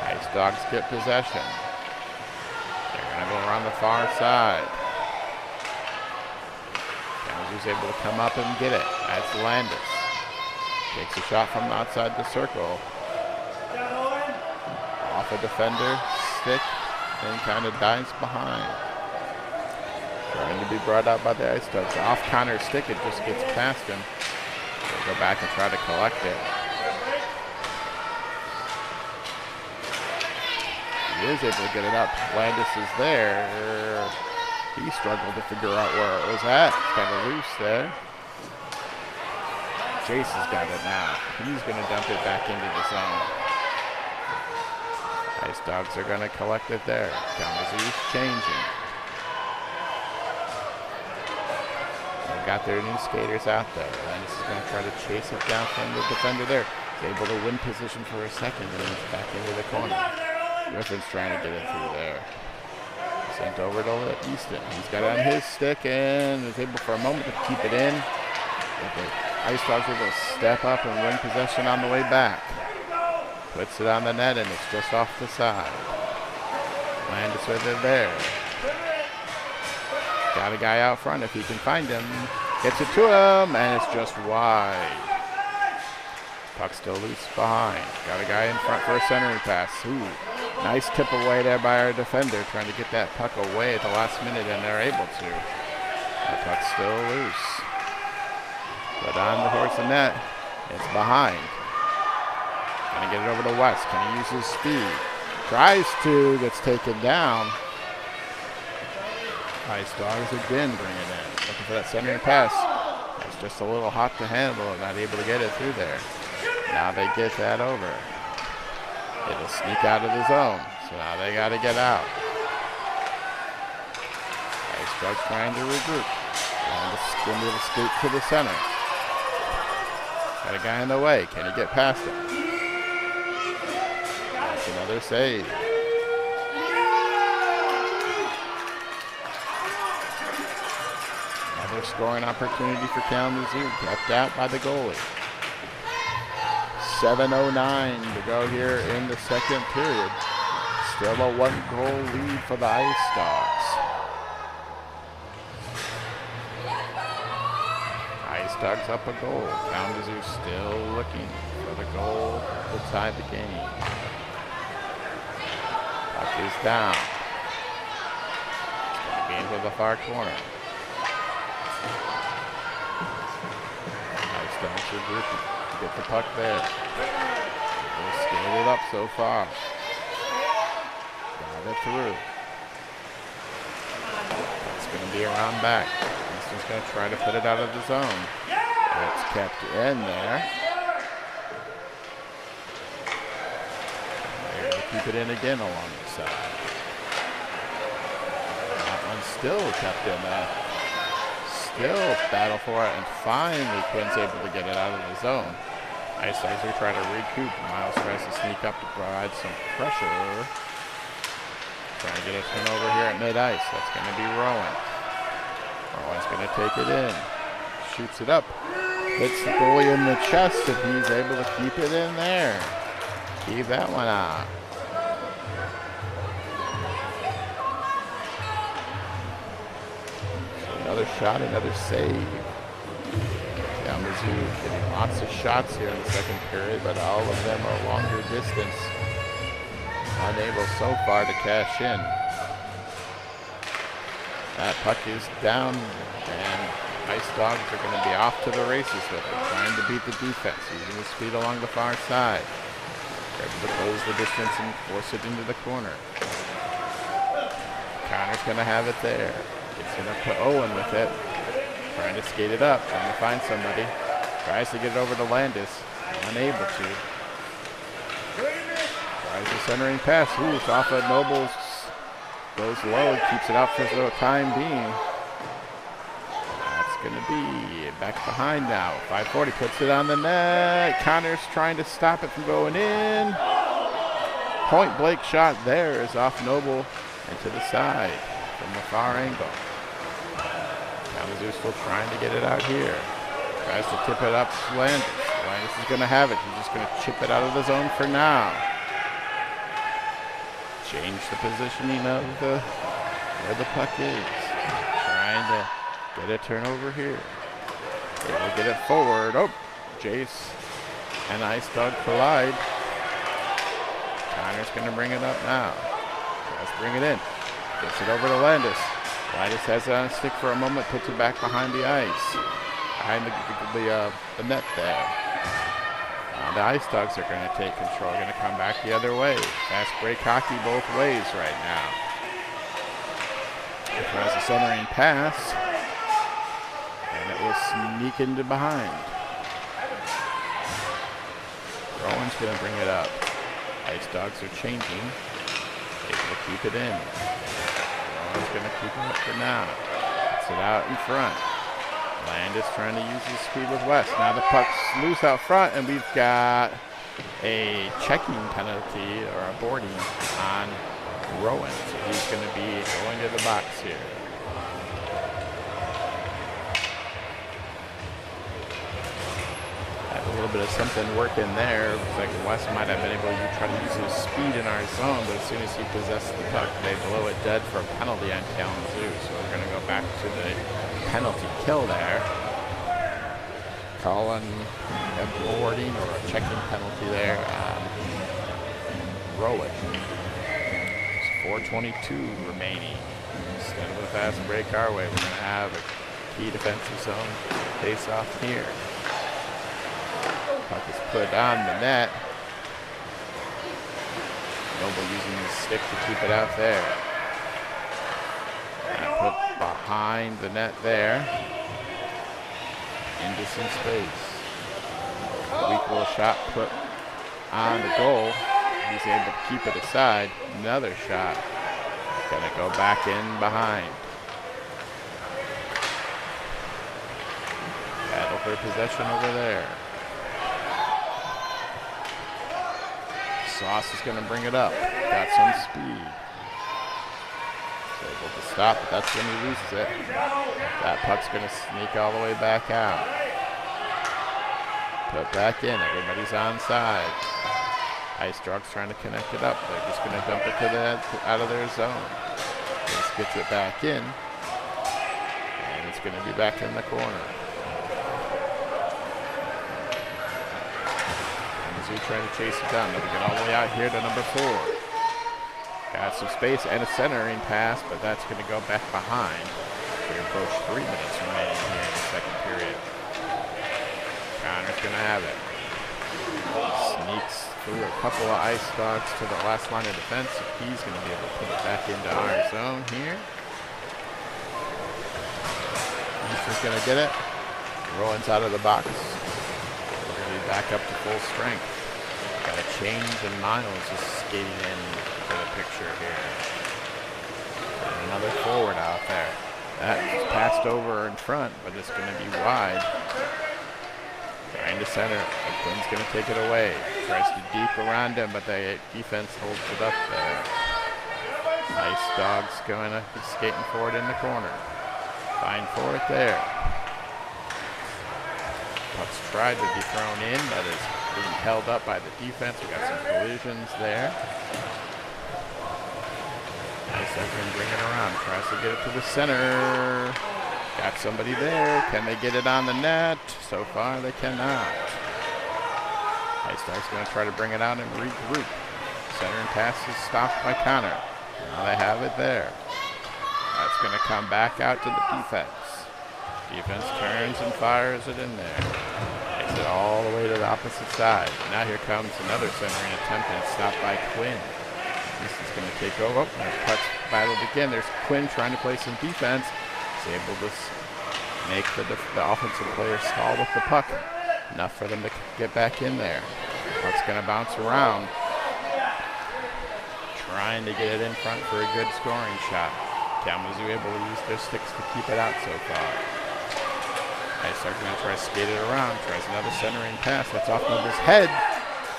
Ice Dogs get possession. They're going to go around the far side. Kalamazoo's able to come up and get it. That's Landis. Takes a shot from outside the circle. Off a defender, stick, and kind of dives behind. Trying to be brought out by the Ice Dogs. Off Connor's stick, it just gets past him. They'll go back and try to collect it. He is able to get it up. Landis is there. He struggled to figure out where it was at. It's kind of loose there. Chase has got it now. He's going to dump it back into the zone. Ice Dogs are going to collect it there. Kalamazoo's changing. They've got their new skaters out there. Landis is going to try to chase it down from the defender there. He's able to win position for a second, and it's back into the corner. Griffin's trying to get it through there. Sent over to Easton. He's got it on his stick and is able for a moment to keep it in. Ice Dogs are going to step up and win possession on the way back. Puts it on the net, and it's just off the side. Landis with it there. Got a guy out front if he can find him. Gets it to him, and it's just wide. Puck still loose behind. Got a guy in front for a centering pass. Ooh, nice tip away there by our defender, trying to get that puck away at the last minute, and they're able to. That puck's still loose. But on the horse and net, it's behind. Gonna get it over to West. Can he use his speed? Tries to, gets taken down. Ice Dogs again bring it in. Looking for that centering pass. It's just a little hot to handle and not able to get it through there. Now they get that over. It'll sneak out of the zone. So now they gotta get out. Ice Dogs trying to regroup. Trying to skim the skate to the center. Got a guy in the way. Can he get past him? That's another save. Another scoring opportunity for Kalamazoo. Kept out by the goalie. 7:09 to go here in the second period. Still a 1-goal lead for the Ice Dogs. Ice Dogs up a goal. Kalamazoo still looking for the goal to tie the game. Puck is down. It's going to be into the far corner. Ice Dogs are grouping. Get the puck there. They'll skate it up so far. Got it through. It's going to be around back. He's going to try to put it out of the zone. It's kept in there. They're going to keep it in again along the side. That one's still kept in there. Still battle for it, and finally Quinn's able to get it out of the zone. Ice Dogs are trying to recoup. Miles tries to sneak up to provide some pressure. Trying to get a turnover here at mid-ice. That's going to be Rowan. Rowan's going to take it in. Shoots it up. Hits the goalie in the chest, and he's able to keep it in there. Keep that one out. So another shot, another save. Kalamazoo getting lots of shots here in the second period, but all of them are longer distance. Unable so far to cash in. That puck is down, and Ice Dogs are going to be off to the races with it, trying to beat the defense, using the speed along the far side. Able to close the distance and force it into the corner. Connor's going to have it there. Gets it up to Owen with it. Trying to skate it up, trying to find somebody. Tries to get it over to Landis. Unable to. Tries the centering pass. Ooh, it's off of Nobles. Goes low, keeps it out for the time being. That's going to be back behind now. 540 puts it on the net. Connor's trying to stop it from going in. Point blank shot there is off Noble and to the side from the far angle. Kalamazoo still trying to get it out here. Tries to tip it up to Landis. Landis is going to have it. He's just going to chip it out of the zone for now. Change the positioning of where the puck is. Trying to get a turnover here. They will get it forward. Oh, Jace and Ice Dog collide. Connor's going to bring it up now. Let's bring it in. Gets it over to Landis. Landis has it on a stick for a moment, puts it back behind the ice. Behind the net there. Now the Ice Dogs are going to take control, going to come back the other way. Fast break hockey both ways right now. Tries a centering pass. And it will sneak into behind. Rowan's going to bring it up. Ice Dogs are changing. Able to keep it in. Rowan's going to keep it up for now. Gets it out in front. Landis trying to use his speed with West. Now the puck's loose out front, and we've got a checking penalty or a boarding on Rowan. So he's going to be going to the box here. Have a little bit of something working there. Looks like West might have been able to try to use his speed in our zone, but as soon as he possessed the puck, they blow it dead for a penalty on Kalamazoo. So we're going to go back to the penalty kill there. Calling a boarding or a checking penalty there on Rowan. There's 4:22 remaining. Instead of a fast break our way, we're going to have a key defensive zone face off here. Puck is put on the net. Noble using his stick to keep it out there. And put behind the net there. Into some space. Weak little shot put on the goal. He's able to keep it aside. Another shot. Gonna go back in behind. Battle for possession over there. Sauce is going to bring it up. Got some speed. Able to stop, but that's when he loses it. That puck's going to sneak all the way back out. Put back in. Everybody's onside. Ice Dogs trying to connect it up. They're just going to dump it to out of their zone. Just gets it back in. And it's going to be back in the corner. Trying to chase it down. They'll get all the way out here to number 4. Got some space and a centering pass, but that's going to go back behind. We approach 3 minutes remaining here in the second period. Connor's going to have it. Sneaks through a couple of Ice Dogs to the last line of defense. He's going to be able to put it back into our zone here. He's just going to get it. Rowan's out of the box. We're going to be back up to full strength. Got a change, and Miles is skating in for the picture here. And another forward out there. That's passed over in front, but it's going to be wide. Trying to center. Quinn's going to take it away. Tries to deep around him, but the defense holds it up there. Ice Dogs going to be skating forward in the corner. Fine for it there. Puck's tried to be thrown in, but is being held up by the defense. We got some collisions there. Nice going to bring it around. Tries to get it to the center. Got somebody there. Can they get it on the net? So far, they cannot. Ice Dogs going to try to bring it out and regroup. Center and pass is stopped by Connor. Now they have it there. That's going to come back out to the defense. Defense turns and fires it in there. Takes it all the way to the opposite side. Now here comes another centering attempt, and it's stopped by Quinn. This is going to take over. Puck battled again. There's Quinn trying to play some defense. He's able to make the offensive player stall with the puck. Enough for them to get back in there. Puck's going to bounce around. Trying to get it in front for a good scoring shot. Kalamazoo able to use their sticks to keep it out so far. Ice Dogs going to try to skate it around. Tries another centering pass. That's off Nova's head.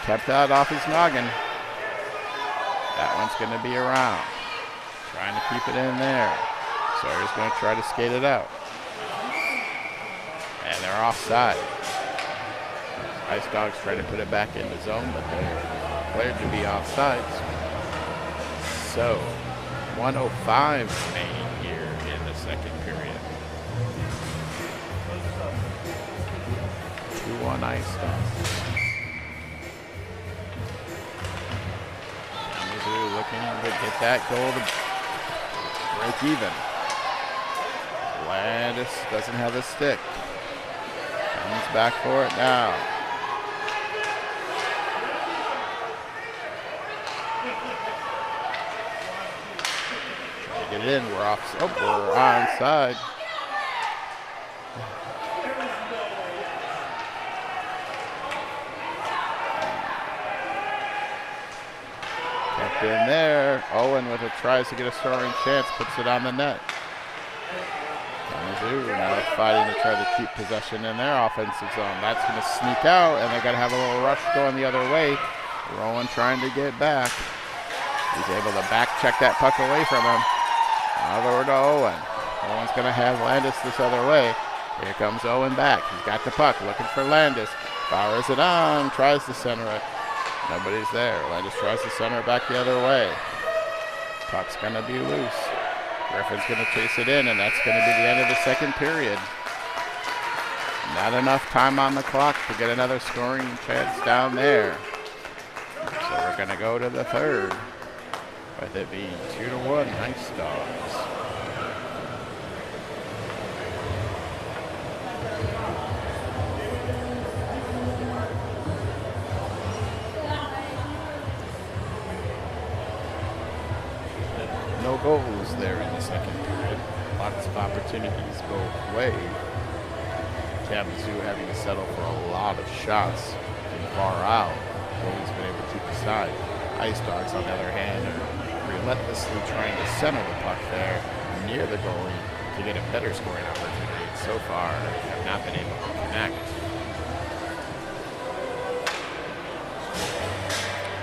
Kept that off his noggin. That one's going to be around. Trying to keep it in there. Sawyer's going to try to skate it out. And they're offside. Ice Dogs try to put it back in the zone, but they're declared to be offside. So, 1:05 remaining here in the second period. 2-1 Ice Dogs. Kalamazoo looking to get that goal to break even. Landis doesn't have a stick. Comes back for it now. Get it in. We're off. Oh, we're onside. Kept in there. Owen with it tries to get a scoring chance. Puts it on the net. Kalamazoo now fighting to try to keep possession in their offensive zone. That's going to sneak out, and they're going to have a little rush going the other way. Rowan trying to get back. He's able to back check that puck away from him. Over to Owen. Owen's going to have Landis this other way. Here comes Owen back. He's got the puck, looking for Landis. Fires it on, tries to center it. Nobody's there. Landis tries to center it back the other way. Puck's going to be loose. Griffin's going to chase it in, and that's going to be the end of the second period. Not enough time on the clock to get another scoring chance down there. So we're going to go to the third, with it being 2-1 Ice Dogs. No goals there in the second period. Lots of opportunities both ways. Kalamazoo having to settle for a lot of shots from far out. Goalie's been able to keep aside. Ice Dogs, on the other hand, are relentlessly trying to center the puck there near the goalie to get a better scoring opportunity. So far, have not been able to connect.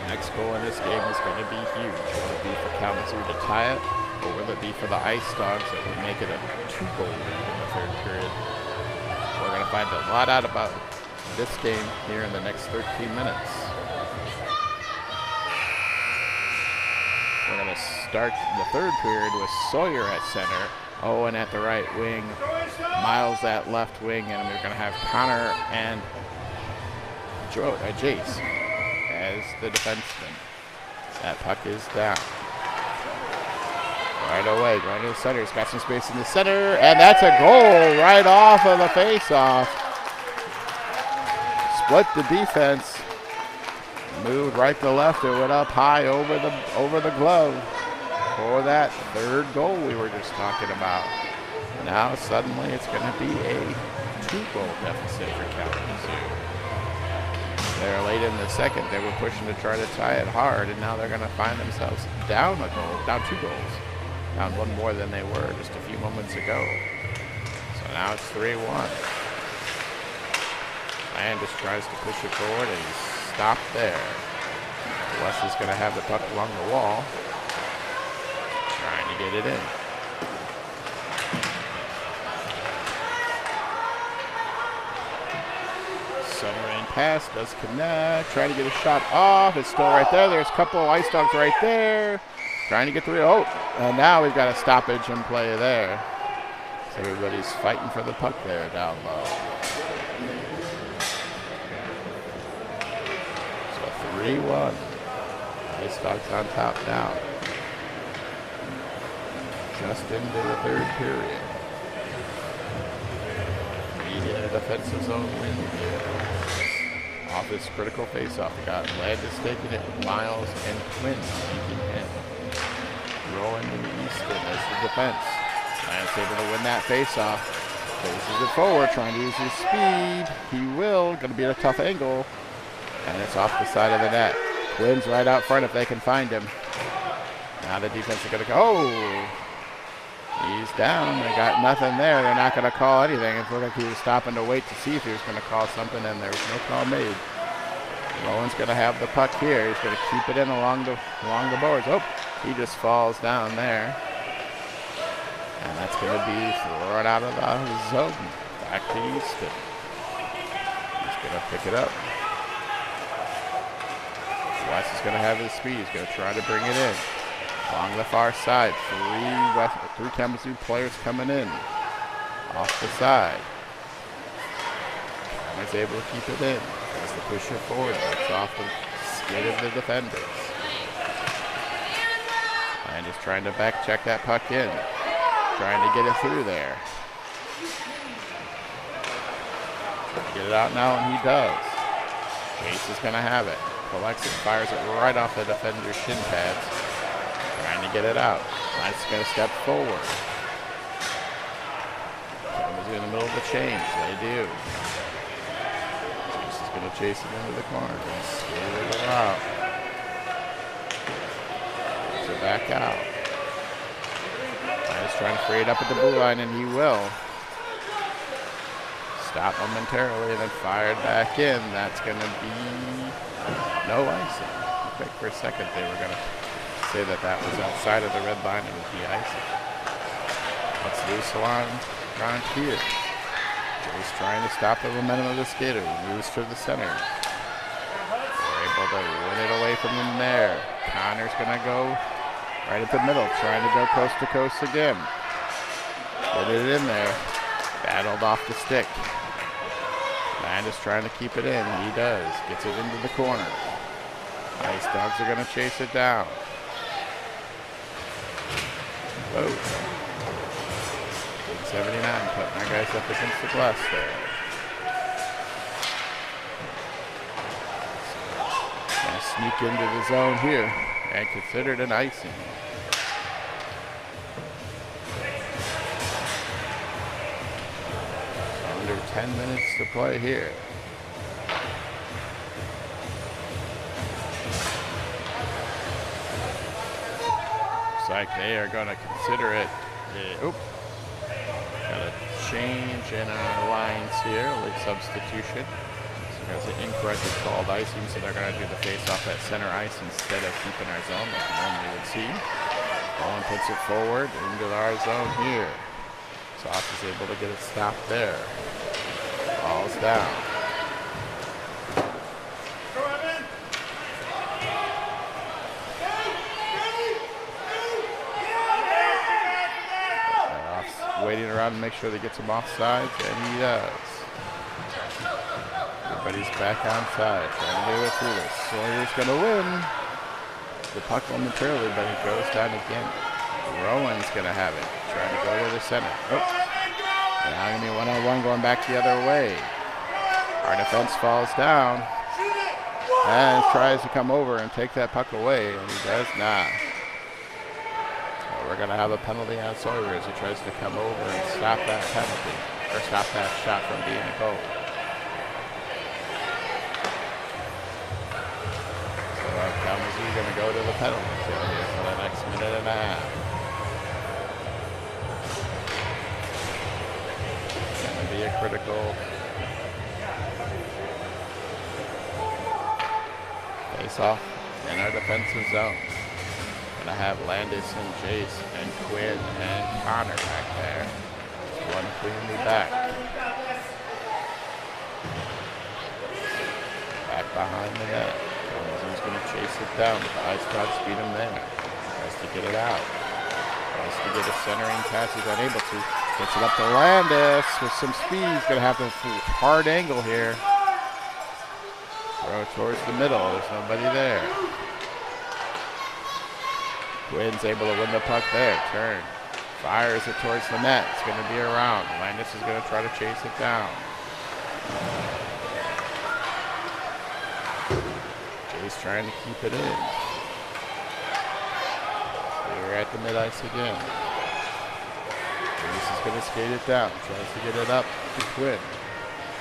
Next goal in this game is going to be huge. Will it be for Kalamazoo to tie it, or will it be for the Ice Dogs that would make it a 2-goal lead in the third period? We're going to find a lot out about this game here in the next 13 minutes. We're going to start the third period with Sawyer at center, Owen at the right wing, Miles at left wing, and we're going to have Connor and Jace as the defenseman. That puck is down. Right away, going to the center. He's got some space in the center, and that's a goal right off of the face-off. Split the defense. Moved right to left. It went up high over the glove for that third goal we were just talking about. Now suddenly it's going to be a 2-goal deficit for Kalamazoo. They're late in the second. They were pushing to try to tie it hard, and now they're going to find themselves down a goal, down 2 goals. Down one more than they were just a few moments ago. So now it's 3-1. Landis tries to push it forward, and he's stopped there. Leslie's going to have the puck along the wall, trying to get it in. Centering pass does connect, trying to get a shot off. It's still right there. There's a couple of Ice Dogs right there. Trying to get through. Oh, and now we've got a stoppage in play there. Everybody's fighting for the puck there down low. So 3-1. Ice Dogs on top now. Just into the third period. Needing a defensive zone win here. Off this critical faceoff. We got Landis taking it with Miles and Quinn making him. Rolling to the Easton as the defense. Landis able to win that faceoff. Faces it forward, trying to use his speed. He will. Going to be at a tough angle. And it's off the side of the net. Quinn's right out front if they can find him. Now the defense is going to go. Oh! He's down. They got nothing there. They're not going to call anything. It looked like he was stopping to wait to see if he was going to call something, and there was no call made. Rowan's going to have the puck here. He's going to keep it in along the boards. Oh, he just falls down there. And that's going to be thrown out of the zone. Back to Easton. He's going to pick it up. West is going to have his speed. He's going to try to bring it in. Along the far side, three Kalamazoo players coming in. Off the side. Cameron's able to keep it in. Tries to push it forward. It's off the skid of the defenders. And just trying to back check that puck in. Trying to get it through there. Get it out now, and he does. Chase is going to have it. Collects it, fires it right off the defender's shin pads. Trying to get it out. Knight's going to step forward. Kalamazoo in the middle of the change. They do. Chase is going to chase it into the corner. Going to skate it out. So back out. Knight's trying to free it up at the blue line, and he will. Stop momentarily and then fired back in. That's going to be no icing. I think for a second they were going to say that was outside of the red line and would be icing. Let's loose around here. Joe's trying to stop the momentum of the skater. He moves to the center. They're able to win it away from him there. Connor's going to go right at the middle, trying to go coast to coast again. Get it in there. Battled off the stick. Landis trying to keep it in. He does. Gets it into the corner. Ice Dogs are going to chase it down. Whoa. 79, putting our guys up against the glass there. Gonna sneak into the zone here and considered an icing. Under 10 minutes to play here. Like they are going to consider it. Got a change in our lines here, late substitution. So there's an incorrectly called icing, so they're going to do the face-off at center ice instead of keeping our zone like you normally would see. Owen puts it forward into our zone here. Sauce is able to get it stopped there. Ball's down. Waiting around to make sure they get some offsides, and he does. Everybody's back on side, trying to do it through this. Sawyer's going to win the puck momentarily, but it goes down again. Rowan's going to have it, trying to go to the center. Oh. Now going to be one-on-one going back the other way. Our defense falls down and tries to come over and take that puck away, and he does not. We're going to have a penalty on Sawyer as he tries to come over and stop that penalty, or stop that shot from being a goal. So Kalamazoo going to go to the penalty kill here for the next minute and a half. It's going to be a critical face-off in our defensive zone. I have Landis and Jace and Quinn and Connor back there. One cleanly back. Back behind the net. Kalamazoo's going to chase it down, but the Ice Dogs beat him there. Tries to get it out. Tries to get a centering pass. He's unable to. Gets it up to Landis with some speed. He's going to have to hard angle here. Throw towards the middle. There's nobody there. Quinn's able to win the puck there. Turn. Fires it towards the net. It's going to be around. Landis is going to try to chase it down. Jay's trying to keep it in. We're at the mid-ice again. Jace is going to skate it down. Tries to get it up to Quinn.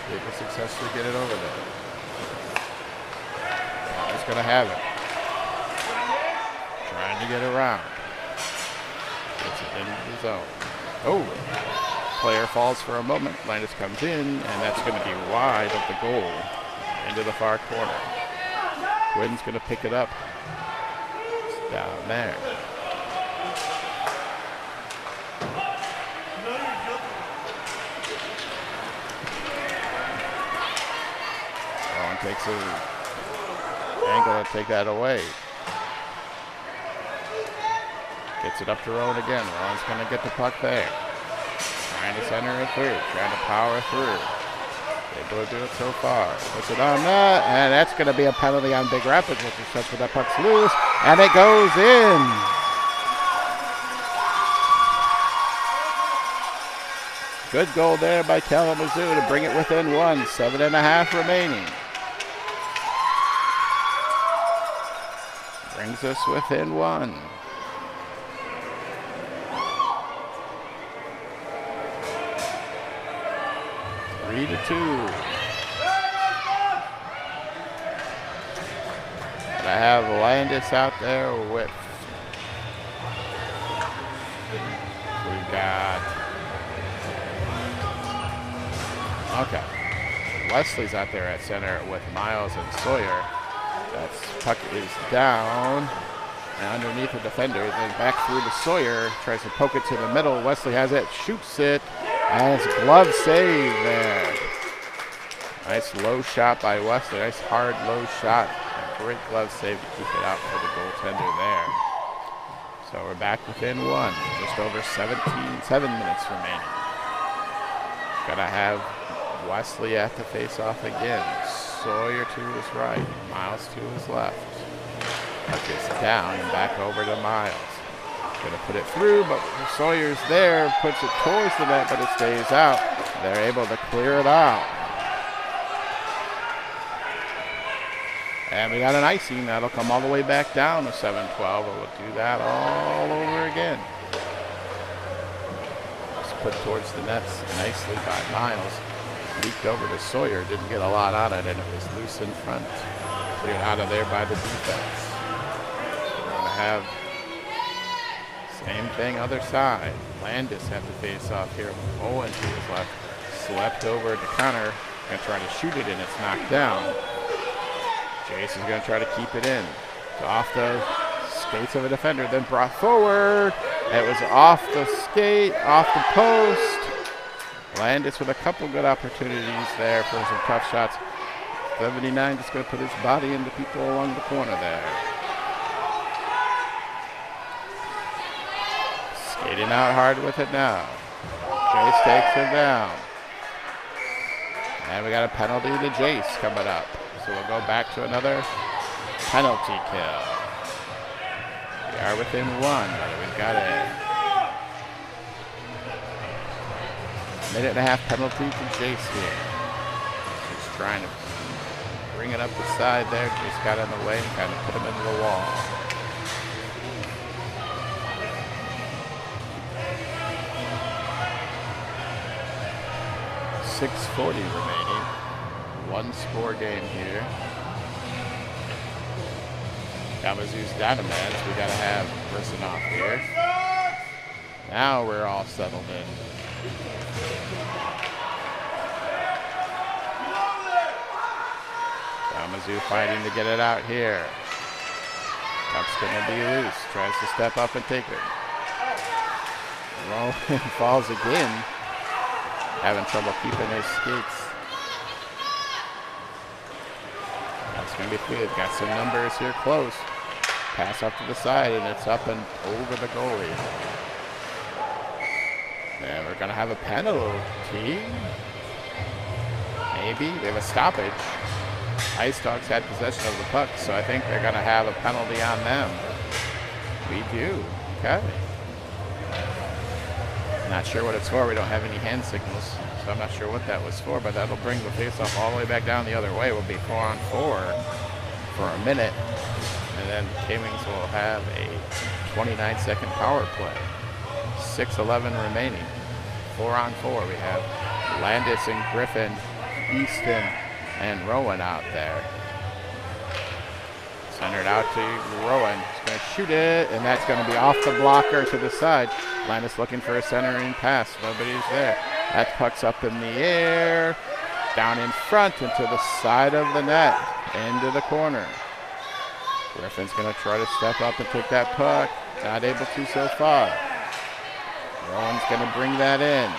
Able to successfully get it over there. He's going to have it. Trying to get around. Gets it into the zone. Oh! Player falls for a moment. Landis comes in, and that's going to be wide of the goal. Into the far corner. Quinn's going to pick it up. It's down there. Rowan takes an angle to take that away. Gets it up to Rowan again. Rowan's going to get the puck there. Trying to center it through. Trying to power through. Able to do it so far. Puts it on net, and that's going to be a penalty on Big Rapids, which is such that puck's loose, and it goes in. Good goal there by Kalamazoo to bring it within one. 7.5 remaining. Brings us within one. Three to 2. I have Landis out there with. We've got. Okay. Wesley's out there at center with Miles and Sawyer. That's puck is down and underneath the defender. Then back through to Sawyer. Tries to poke it to the middle. Wesley has it, shoots it. And it's a glove save there. Nice low shot by Wesley. Nice hard low shot. A great glove save to keep it out for the goaltender there. So we're back within one. Just over 7 minutes remaining. Gonna have Wesley at the face-off again. Sawyer to his right. Miles to his left. Puck is down and back over to Miles. Gonna put it through, but Sawyer's there, puts it towards the net, but it stays out. They're able to clear it out. And we got an icing. That'll come all the way back down to 7-12, but we'll do that all over again. It's put towards the nets nicely by Miles. Leaked over to Sawyer, didn't get a lot on it, and it was loose in front. Cleared out of there by the defense. So we're gonna have same thing, other side. Landis had to face off here. Owen to his left. Swept over to Connor. Gonna try to shoot it, and it's knocked down. Jason's gonna try to keep it in. It's off the skates of a defender, then brought forward. It was off the skate, off the post. Landis with a couple good opportunities there for some tough shots. 79 just gonna put his body into people along the corner there. Skating out hard with it now. Jace takes it down. And we got a penalty to Jace coming up. So we'll go back to another penalty kill. We are within one, but we've got a minute and a half penalty to Jace here. He's trying to bring it up the side there. Jace got in the way and kind of put him into the wall. .640 remaining. One score game here. Kalamazoo's Dynamats. We gotta have a person off here. Now we're all settled in. Kalamazoo fighting to get it out here. Puck's gonna be loose. Tries to step up and take it. Rowan falls again. Having trouble keeping his skates. That's going to be good. Got some numbers here close. Pass up to the side, and it's up and over the goalie. And we're going to have a penalty. Maybe. They have a stoppage. Ice Dogs had possession of the puck, so I think they're going to have a penalty on them. We do. Okay. Not sure what it's for. We don't have any hand signals, so I'm not sure what that was for, but that'll bring the faceoff all the way back down the other way. We'll be 4-on-4 for a minute, and then K-Wings will have a 29-second power play. 6:11 remaining. 4-on-4. We have Landis and Griffin, Easton, and Rowan out there. Centered out to Rowan. He's going to shoot it, and that's going to be off the blocker to the side. Landis looking for a centering pass. Nobody's there. That puck's up in the air, down in front into the side of the net, into the corner. Griffin's going to try to step up and take that puck. Not able to so far. Rowan's going to bring that in.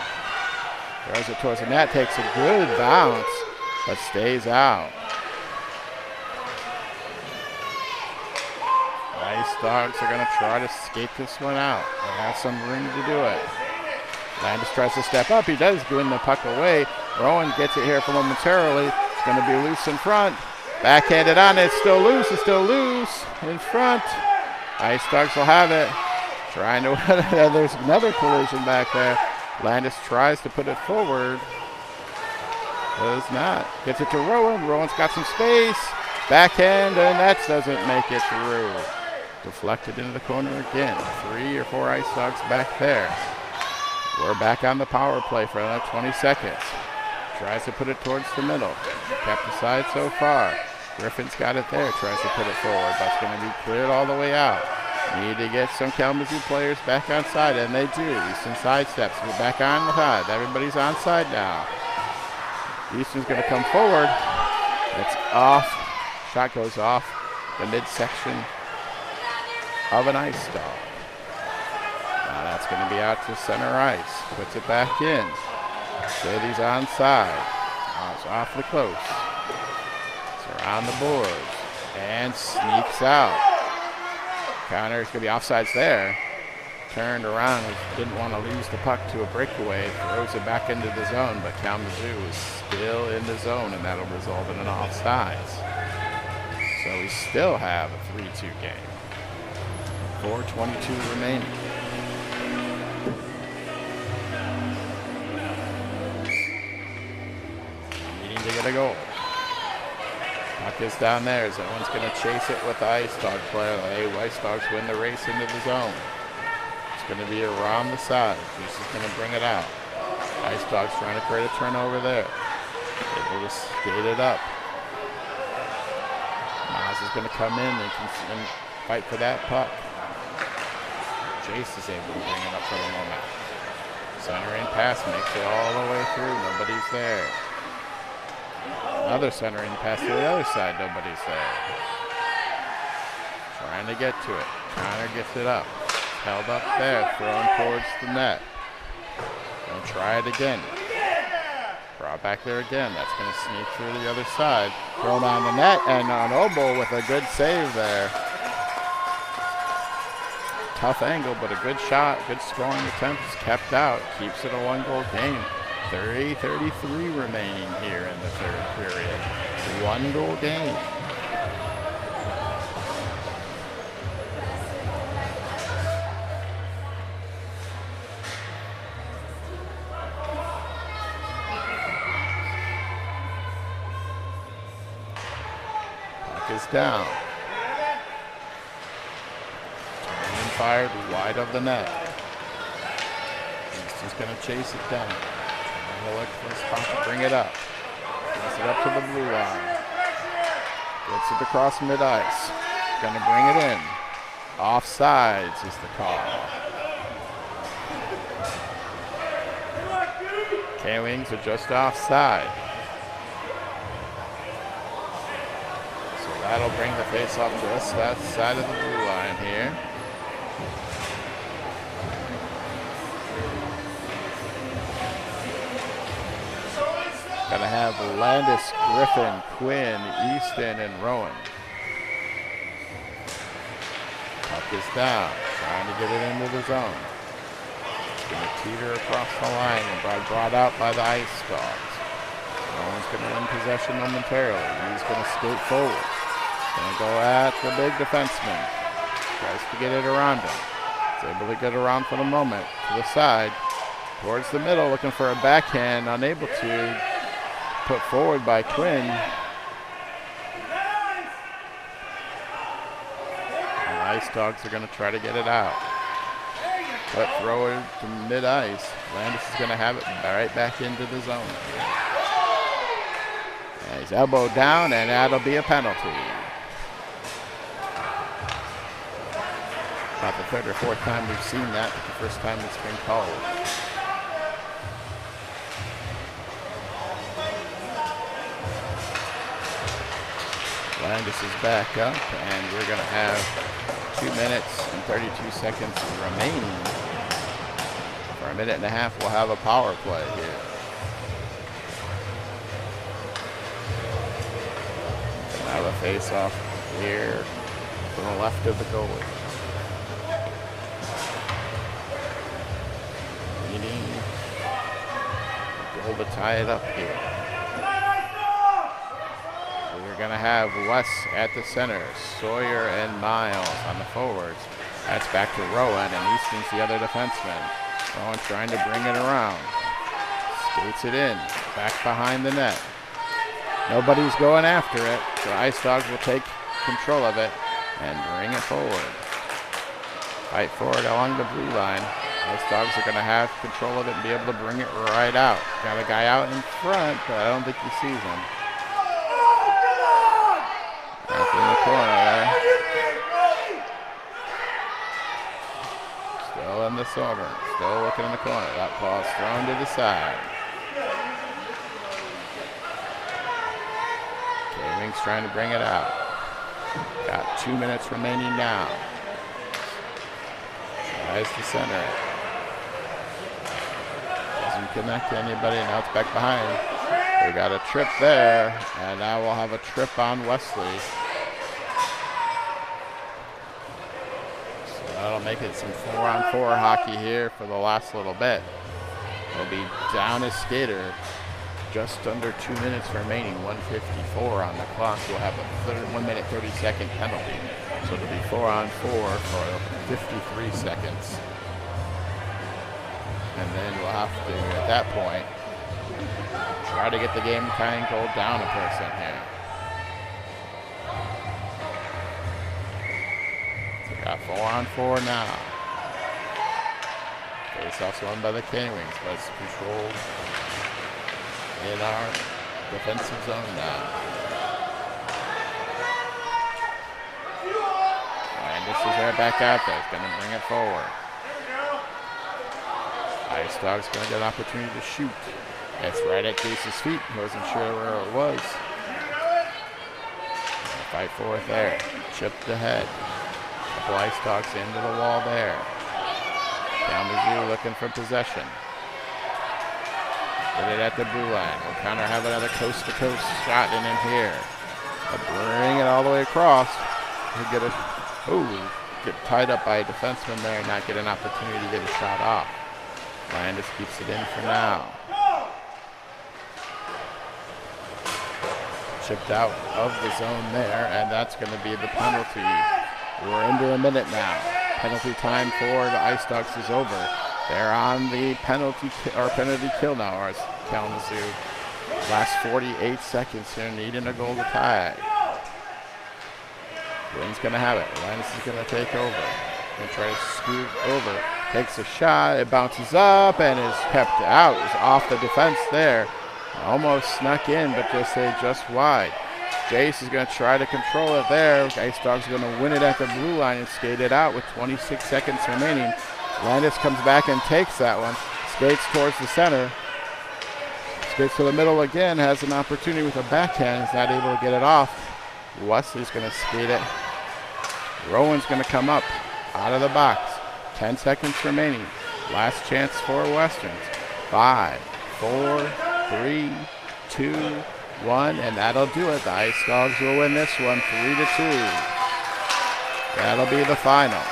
Throws it towards the net, takes a good bounce, but stays out. Ice Dogs are going to try to skate this one out. They have some room to do it. Landis tries to step up. He does, giving the puck away. Rowan gets it here for momentarily. It's going to be loose in front. Backhanded on it. It's still loose. It's still loose in front. Ice Dogs will have it. Trying to, there's another collision back there. Landis tries to put it forward. Does not. Gets it to Rowan. Rowan's got some space. Backhand, and that doesn't make it through. Deflected into the corner again. 3 or 4 Ice Dogs back there. We're back on the power play for another 20 seconds. Tries to put it towards the middle. Kept aside so far. Griffin's got it there. Tries to put it forward. That's going to be cleared all the way out. Need to get some Kalamazoo players back on side, and they do. Easton sidesteps. We're back on the side. Everybody's on side now. Easton's going to come forward. It's off. Shot goes off the midsection of an Ice Dog. Now that's going to be out to center ice. Puts it back in. City's onside. Oh, it's awfully close. It's around the boards and sneaks out. Counter is going to be offsides there. Turned around. Didn't want to lose the puck to a breakaway. Throws it back into the zone, but Kalamazoo is still in the zone, and that'll result in an offsides. So we still have a 3-2 game. 4:22 remaining. Needing to get a goal. Puck is down there. Someone's going to chase it with the Ice Dog player. The Ice Dogs win the race into the zone. It's going to be around the side. This is going to bring it out. Ice Dogs trying to create a turnover there. Able to skate it up. Miles is going to come in and fight for that puck. Jace is able to bring it up for the moment. Centering pass makes it all the way through. Nobody's there. Another centering pass to the other side. Nobody's there. Trying to get to it. Connor gets it up. Held up there. Thrown towards the net. Gonna try it again. Brought back there again. That's going to sneak through the other side. Thrown on the net, and Noble with a good save there. Tough angle, but a good shot. Good scoring attempt is kept out. Keeps it a 1-goal game. 30:33 remaining here in the third period. 1-goal game. Puck is down. Turning fired wide of the net. He's just going to chase it down. Look for a spot to bring it up. Gets it up to the blue line. Gets it across mid-ice. Gonna bring it in. Offsides is the call. K-Wings are just offside. So that'll bring the face-off just that side of the blue line here. Gonna have Landis, Griffin, Quinn, Easton, and Rowan. Puck is down, trying to get it into the zone. Going to teeter across the line and brought out by the Ice Dogs. Rowan's going to win possession momentarily. He's going to skate forward. Going to go at the big defenseman. Tries to get it around him. He's able to get around for the moment to the side. Towards the middle, looking for a backhand. Unable to. Put forward by Quinn. And the Ice Dogs are going to try to get it out. But throw it to mid-ice. Landis is going to have it right back into the zone. And he's elbowed down, and that'll be a penalty. About the third or fourth time we've seen that, but the first time it's been called. Landis is back up, and we're going to have 2 minutes and 32 seconds remaining. For a minute and a half, we'll have a power play here. We'll have a face-off here to the left of the goalie. Needing a goal to tie it up here. We're going to have Wes at the center, Sawyer and Miles on the forwards. That's back to Rowan, and Easton's the other defenseman. Rowan trying to bring it around. Skates it in, back behind the net. Nobody's going after it, so Ice Dogs will take control of it and bring it forward. Fight forward along the blue line. Ice Dogs are going to have control of it and be able to bring it right out. Got a guy out in front, but I don't think he sees him. Back in the corner there. Still in the silver. Still looking in the corner. That ball's thrown to the side. K-Rink's trying to bring it out. Got 2 minutes remaining now. Tries to center it. Doesn't connect to anybody. Now it's back behind. We got a trip there, and now we'll have a trip on Wesley. So that'll make it some 4-on-4 hockey here for the last little bit. He'll be down his skater. Just under 2 minutes remaining, 1:54 on the clock. We'll have a 1 minute 30-second penalty. So it'll be 4-on-4 for 53 seconds. And then we'll have to, at that point, try to get the game tying goal down a person here. So we got 4-on-4 now. Face-off's won by the K-Wings, but it's controlled in our defensive zone now. And this is right back out there. It's going to bring it forward. Ice Dog's going to get an opportunity to shoot. It's right at Case's feet. He wasn't sure where it was. Fight for it there. Chipped ahead. Couple Ice Dogs into the wall there. Kalamazoo looking for possession. Get it at the blue line. O'Connor have another coast-to-coast shot in here. Bring it all the way across. He'll get get tied up by a defenseman there and not get an opportunity to get a shot off. Landis keeps it in for now. Chipped out of the zone there, and that's going to be the penalty. We're into a minute now. Penalty time for the Ice Dogs is over. They're on the penalty kill now, as Kalamazoo. Last 48 seconds here, needing a goal to tie. Quinn's going to have it. Linus is going to take over. Going to try to scoot over. Takes a shot. It bounces up and is kept out. It's off the defense there. Almost snuck in, but just wide. Jace is going to try to control it there. Ice Dogs are going to win it at the blue line and skate it out with 26 seconds remaining. Landis comes back and takes that one. Skates towards the center. Skates to the middle again. Has an opportunity with a backhand. Is not able to get it off. Wesley's going to skate it. Rowan's going to come up out of the box. 10 seconds remaining. Last chance for Westerns. 5, 4, 3, 2, 1, and that'll do it. The Ice Dogs will win this one 3-2. That'll be the final.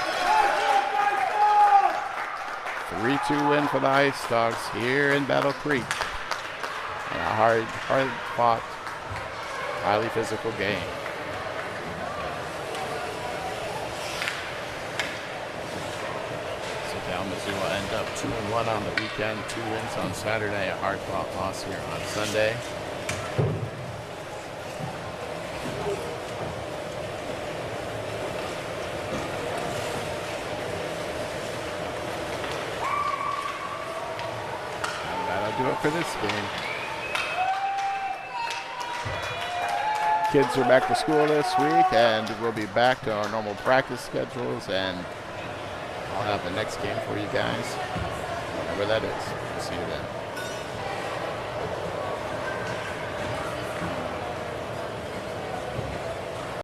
3-2 win for the Ice Dogs here in Battle Creek. And a hard fought, highly physical game. So Kalamazoo will end up 2-1 on the weekend, 2 wins on Saturday, a hard fought loss here on Sunday. Do it for this game. Kids are back to school this week, and we'll be back to our normal practice schedules, and I'll have the next game for you guys, whenever that is. We'll see you then.